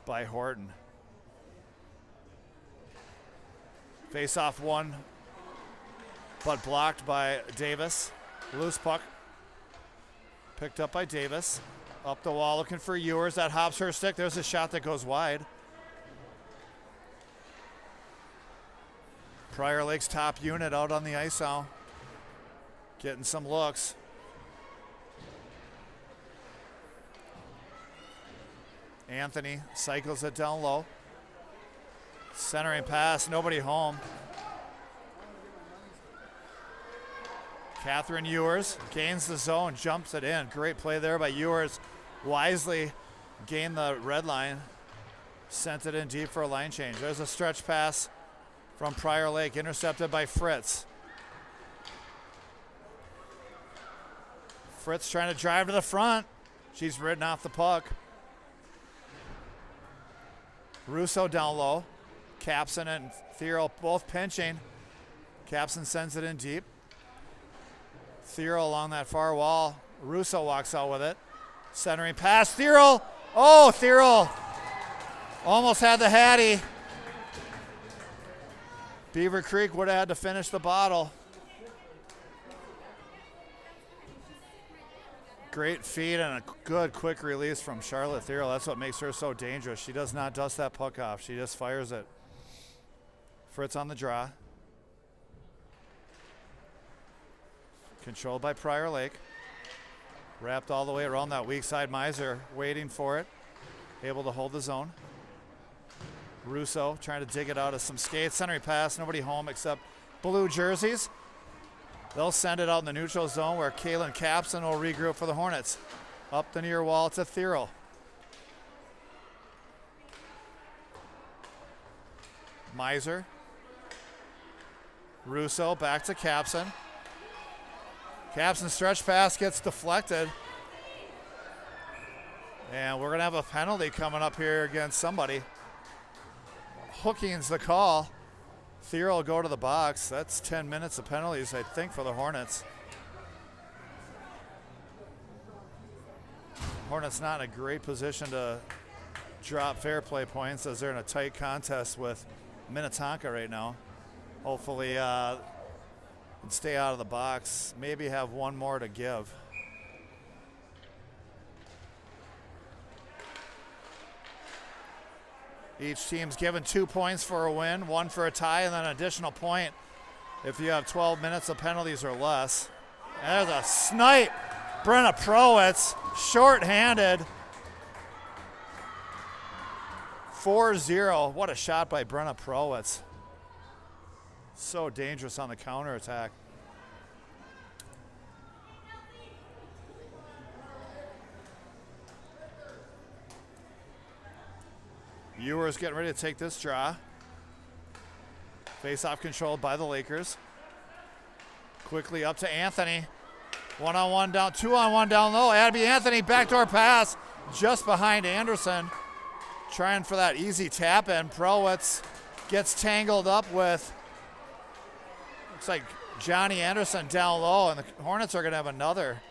Speaker 1: by Horton. Face-off one, but blocked by Davis. Loose puck. Picked up by Davis. Up the wall looking for Ewers. That hops her stick. There's a shot that goes wide. Prior Lake's top unit out on the ice now. Getting some looks. Anthony cycles it down low. Centering pass, nobody home. Catherine Ewers gains the zone, jumps it in. Great play there by Ewers. Wisely gained the red line. Sent it in deep for a line change. There's a stretch pass from Prior Lake, intercepted by Fritz. Fritz trying to drive to the front. She's ridden off the puck. Russo down low. Capson and Thiel both pinching. Capson sends it in deep. Thiel along that far wall. Russo walks out with it. Centering pass. Thiel. Oh, Thiel almost had the Hattie. Beaver Creek would have had to finish the bottle. Great feed and a good quick release from Charlotte Thiel. That's what makes her so dangerous. She does not dust that puck off. She just fires it. Fritz on the draw. Controlled by Prior Lake. Wrapped all the way around that weak side. Miser waiting for it. Able to hold the zone. Russo trying to dig it out of some skates. Centering pass. Nobody home except blue jerseys. They'll send it out in the neutral zone where Kaylin Capson will regroup for the Hornets. Up the near wall to Thiel. Miser. Russo back to Capson. Capson stretch pass gets deflected. And we're going to have a penalty coming up here against somebody. Hooking's the call. Thiero will go to the box. That's 10 minutes of penalties, I think, for the Hornets. Hornets not in a great position to drop fair play points as they're in a tight contest with Minnetonka right now. Hopefully stay out of the box. Maybe have one more to give. Each team's given 2 points for a win, 1 for a tie, and then an additional point if you have 12 minutes of penalties or less. And there's a snipe. Brenna Prowitz, short-handed. 4-0. What a shot by Brenna Prowitz. So dangerous on the counterattack. Ewers getting ready to take this draw. Face-off controlled by the Lakers. Quickly up to Anthony. One-on-one down, two-on-one down low. Abby Anthony, backdoor pass just behind Anderson. Trying for that easy tap in. Prowitz gets tangled up with, looks like Johnny Anderson down low, and the Hornets are going to have another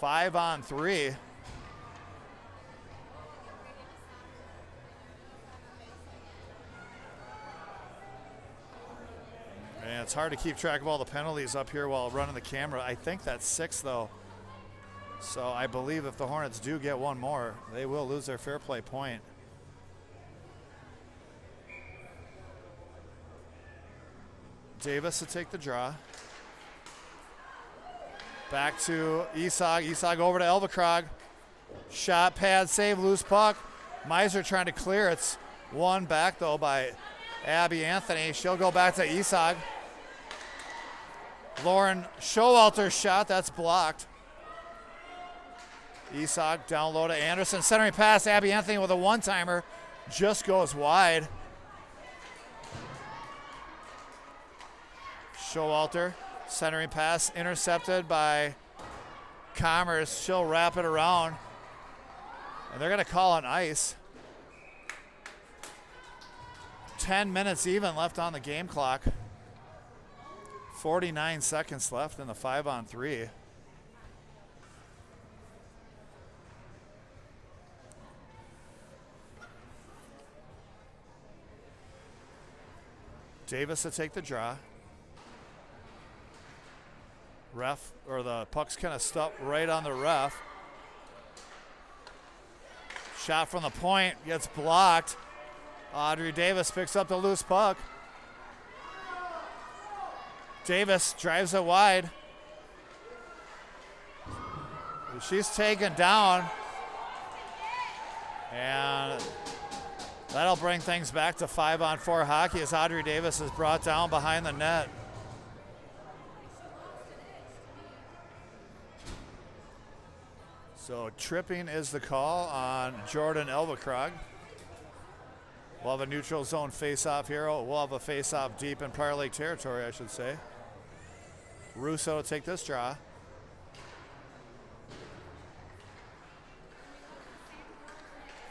Speaker 1: 5-on-3. And it's hard to keep track of all the penalties up here while running the camera. I think that's 6, though. So I believe if the Hornets do get one more, they will lose their fair play point. Davis to take the draw. Back to Isag. Isag over to Elvekrog. Shot, pad, save, loose puck. Miser trying to clear. It's won back, though, by Abby Anthony. She'll go back to Isag. Lauren Showalter's shot. That's blocked. Isag down low to Anderson. Centering pass. Abby Anthony with a one-timer. Just goes wide. Showalter. Centering pass intercepted by Commerce. She'll wrap it around. And they're going to call an ice. 10 minutes even left on the game clock. 49 seconds left in the 5-on-3. Davis to take the draw. Ref, or the puck's kind of stuck right on the ref. Shot from the point gets blocked. Audrey Davis picks up the loose puck. Davis drives it wide. She's taken down. And that'll bring things back to 5-on-4 hockey as Audrey Davis is brought down behind the net. So tripping is the call on Jordan Elvekrog. We'll have a neutral zone face-off here. We'll have a face-off deep in Prior Lake territory, I should say. Russo to take this draw.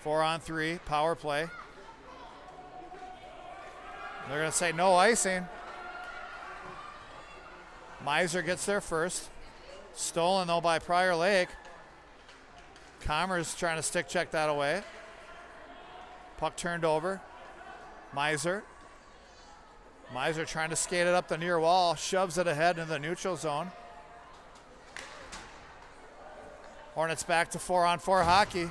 Speaker 1: Four-on-3, power play. They're going to say no icing. Miser gets there first. Stolen, though, by Prior Lake. Commerce trying to stick check that away. Puck turned over. Miser. Miser trying to skate it up the near wall. Shoves it ahead into the neutral zone. Hornets back to 4-on-4 hockey.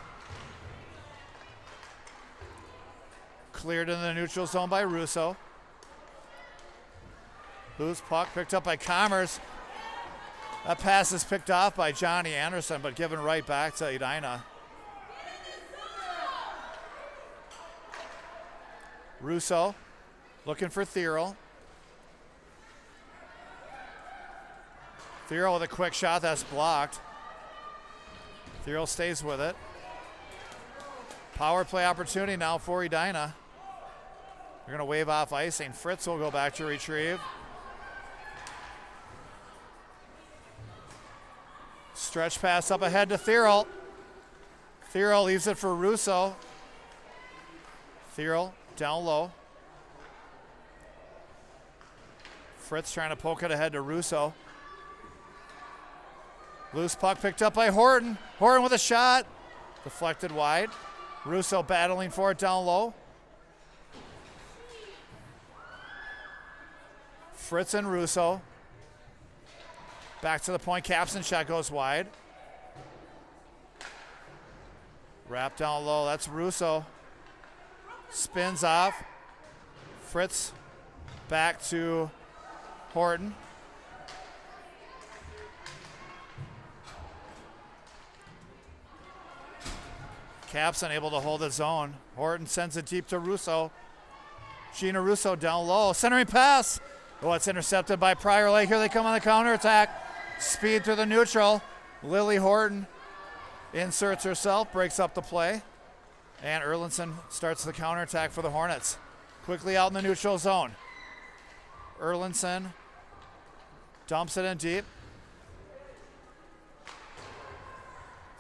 Speaker 1: Cleared in the neutral zone by Russo. Loose puck picked up by Commerce. That pass is picked off by Johnny Anderson, but given right back to Edina. Russo looking for Thiero. Thiero with a quick shot that's blocked. Thiero stays with it. Power play opportunity now for Edina. They're going to wave off icing. Fritz will go back to retrieve. Stretch pass up ahead to Thierl. Thierl leaves it for Russo. Thierl down low. Fritz trying to poke it ahead to Russo. Loose puck picked up by Horton. Horton with a shot. Deflected wide. Russo battling for it down low. Fritz and Russo. Back to the point. Capson shot goes wide. Wrap down low. That's Russo. Spins off. Fritz back to Horton. Caps unable to hold his own. Horton sends it deep to Russo. Gina Russo down low. Centering pass. Oh, it's intercepted by Prior Lake. Here they come on the counterattack. Speed through the neutral. Lily Horton inserts herself, breaks up the play. And Erlandson starts the counterattack for the Hornets. Quickly out in the neutral zone. Erlandson dumps it in deep.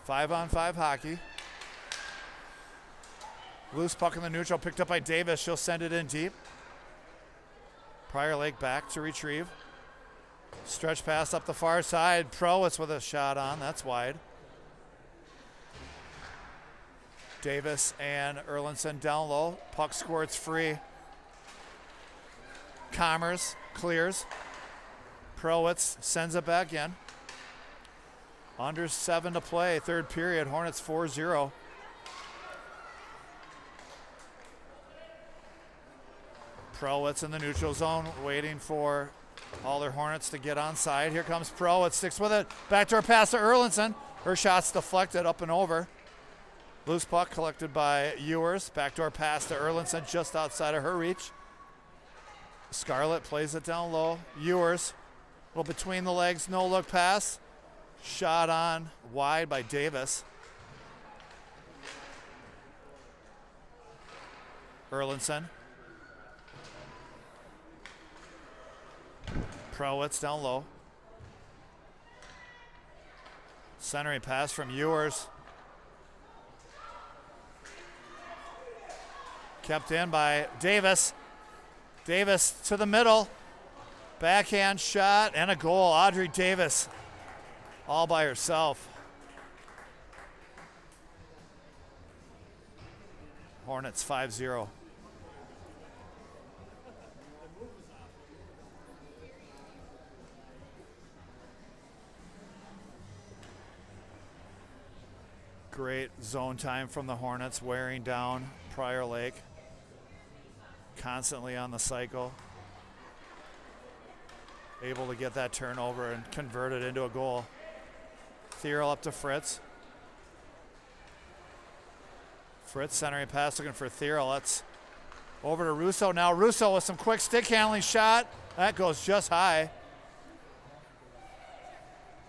Speaker 1: 5-on-5 hockey. Loose puck in the neutral, picked up by Davis. She'll send it in deep. Prior Lake back to retrieve. Stretch pass up the far side. Prowitz with a shot on. That's wide. Davis and Erlandson down low. Puck squirts free. Commerce clears. Prowitz sends it back in. Under 7 to play. Third period. Hornets 4-0. Prowitz in the neutral zone, waiting for all their Hornets to get on side. Here comes Prowitz, sticks with it. Backdoor pass to Erlandson. Her shot's deflected up and over. Loose puck collected by Ewers. Backdoor pass to Erlandson just outside of her reach. Scarlett plays it down low. Ewers, a little between the legs, no look pass. Shot on wide by Davis. Erlandson. Prowitz down low. Centering pass from Ewers. Kept in by Davis. Davis to the middle. Backhand shot and a goal. Audrey Davis all by herself. Hornets 5-0. Great zone time from the Hornets, wearing down Prior Lake. Constantly on the cycle. Able to get that turnover and convert it into a goal. Thierl up to Fritz. Fritz centering pass looking for Thierl. That's over to Russo now. Russo with some quick stick handling shot. That goes just high.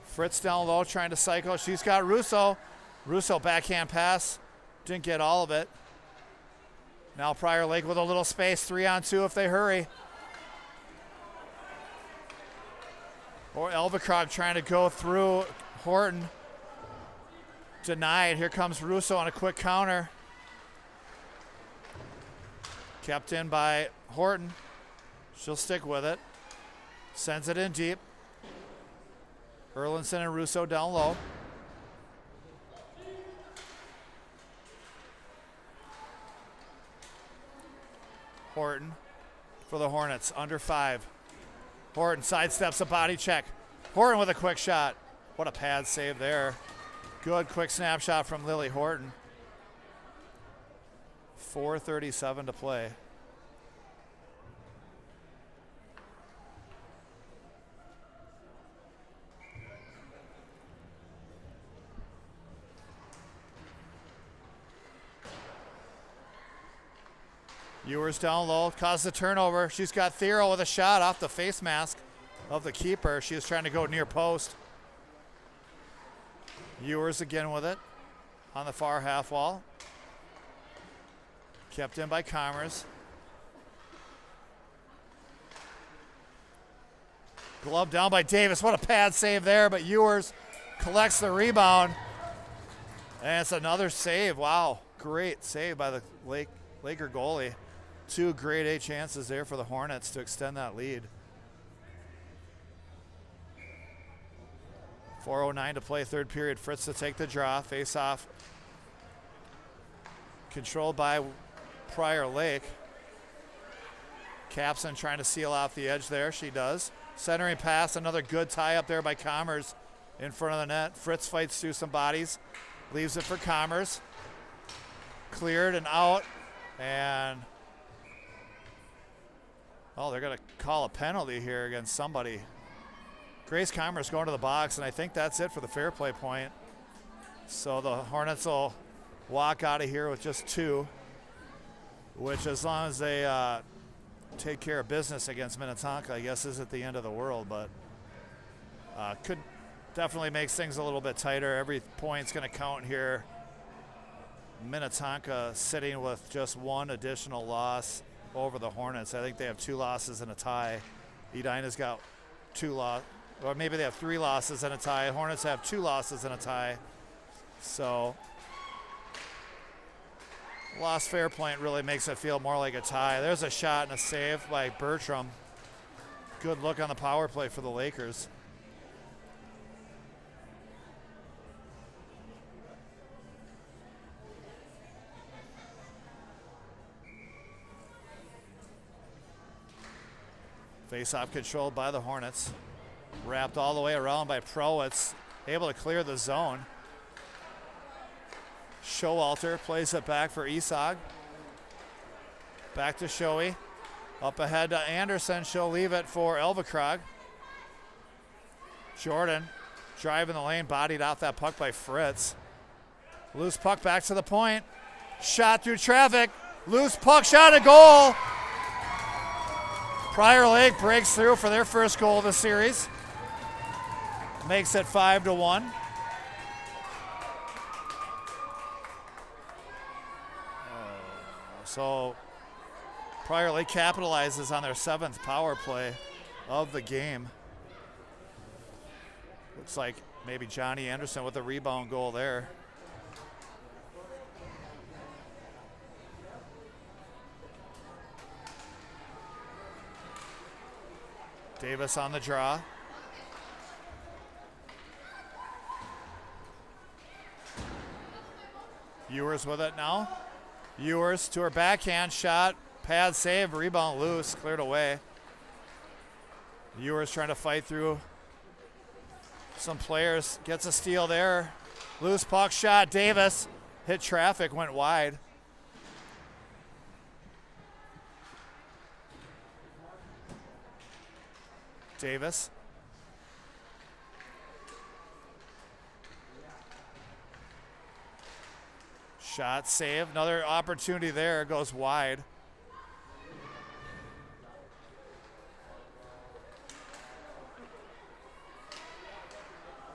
Speaker 1: Fritz down low trying to cycle. She's got Russo. Russo backhand pass. Didn't get all of it. Now Prior Lake with a little space. 3-on-2 if they hurry. Or Elvacrog trying to go through Horton. Denied. Here comes Russo on a quick counter. Kept in by Horton. She'll stick with it. Sends it in deep. Erlandson and Russo down low. Horton for the Hornets, under 5. Horton sidesteps a body check. Horton with a quick shot. What a pad save there. Good quick snapshot from Lily Horton. 4:37 to play. Ewers down low, caused the turnover. She's got Thierl with a shot off the face mask of the keeper. She was trying to go near post. Ewers again with it on the far half wall. Kept in by Commerce. Glove down by Davis. What a pad save there, but Ewers collects the rebound. And it's another save. Wow, great save by the Laker goalie. 2 grade A chances there for the Hornets to extend that lead. 4:09 to play, third period. Fritz to take the draw. Face off. Controlled by Prior Lake. Capson trying to seal off the edge there. She does. Centering pass. Another good tie up there by Commerce in front of the net. Fritz fights through some bodies. Leaves it for Commerce. Cleared and out. And, oh, they're going to call a penalty here against somebody. Grace Commerce going to the box, and I think that's it for the fair play point. So the Hornets will walk out of here with just 2, which as long as they take care of business against Minnetonka, I guess isn't the end of the world, but could definitely makes things a little bit tighter. Every point's going to count here. Minnetonka sitting with just 1 additional loss over the Hornets. I think they have 2 losses and a tie. Edina's got 2 losses. Or maybe they have 3 losses and a tie. Hornets have 2 losses and a tie. So, lost fair point really makes it feel more like a tie. There's a shot and a save by Bertram. Good look on the power play for the Lakers. Face-off controlled by the Hornets. Wrapped all the way around by Prowitz. Able to clear the zone. Showalter plays it back for Isag. Back to Shoei. Up ahead to Anderson. She'll leave it for Elvekrog. Jordan driving the lane, bodied off that puck by Fritz. Loose puck back to the point. Shot through traffic. Loose puck, shot, a goal. Prior Lake breaks through for their first goal of the series. Makes it 5-1. So Prior Lake capitalizes on their 7th power play of the game. Looks like maybe Johnny Anderson with a rebound goal there. Davis on the draw. Ewers with it now. Ewers to her backhand shot. Pad save, rebound loose, cleared away. Ewers trying to fight through some players. Gets a steal there. Loose puck shot. Davis hit traffic, went wide. Davis. Shot save. Another opportunity there. Goes wide.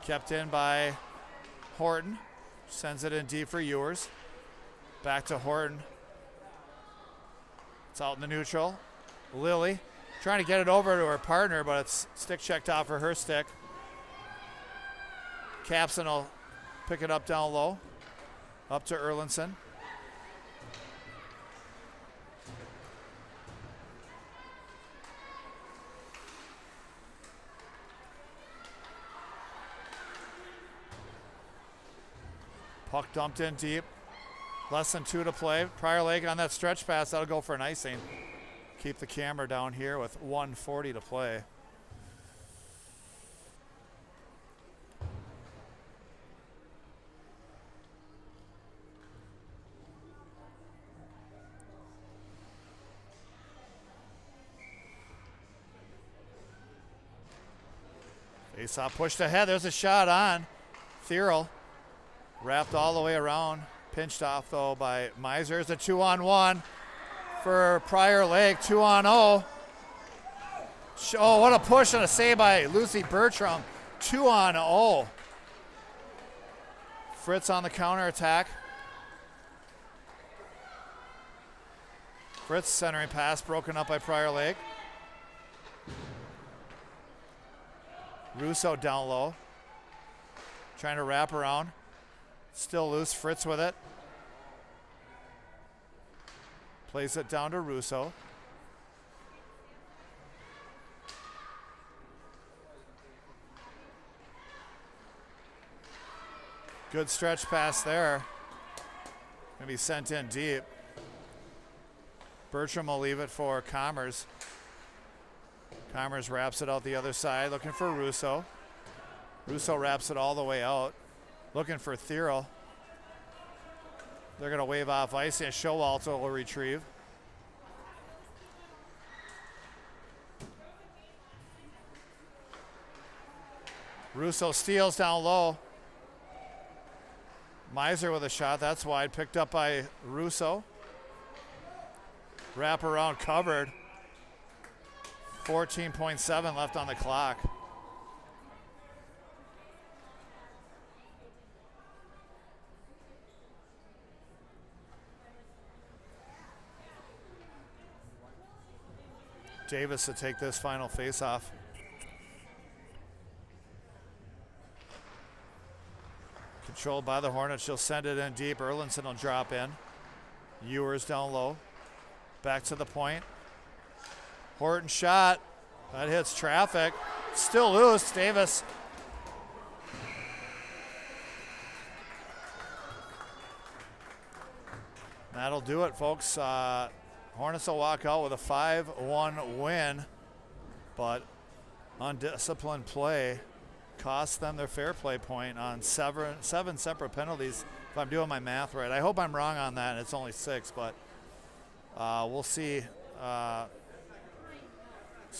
Speaker 1: Kept in by Horton. Sends it in deep for Ewers. Back to Horton. It's out in the neutral. Lilly trying to get it over to her partner, but it's stick checked out for her stick. Capson will pick it up down low. Up to Erlinson. Puck dumped in deep. Less than 2 to play. Prior Lake on that stretch pass, that'll go for an icing. Keep the camera down here with 1:40 to play. Faceoff pushed ahead. There's a shot on. Thierl wrapped all the way around. Pinched off, though, by Miser. It's a 2-on-1 for Prior Lake. 2-on-0. Oh, what a push and a save by Lucy Bertram. 2-on-0. Fritz on the counterattack. Fritz centering pass broken up by Prior Lake. Russo down low. Trying to wrap around. Still loose. Fritz with it. Plays it down to Russo. Good stretch pass there. Gonna be sent in deep. Bertram will leave it for Commerce. Commerce wraps it out the other side, looking for Russo. Russo wraps it all the way out, looking for Thierl. They're gonna wave off ice, and Showalter will retrieve. Russo steals down low. Miser with a shot, that's wide, picked up by Russo. Wrap around covered. 14.7 left on the clock. Davis to take this final faceoff. Controlled by the Hornets. She'll send it in deep. Erlinson will drop in. Ewers down low. Back to the point. Horton shot. That hits traffic. Still loose. Davis. That'll do it, folks. Hornets will walk out with a 5-1 win, but undisciplined play cost them their fair play point on seven separate penalties, if I'm doing my math right. I hope I'm wrong on that, and it's only 6, but we'll see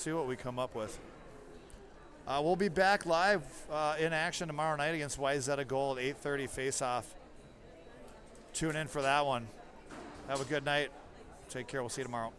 Speaker 1: what we come up with. We'll be back live in action tomorrow night against YZ Gold, 8:30 face-off. Tune in for that one. Have a good night. Take care. We'll see you tomorrow.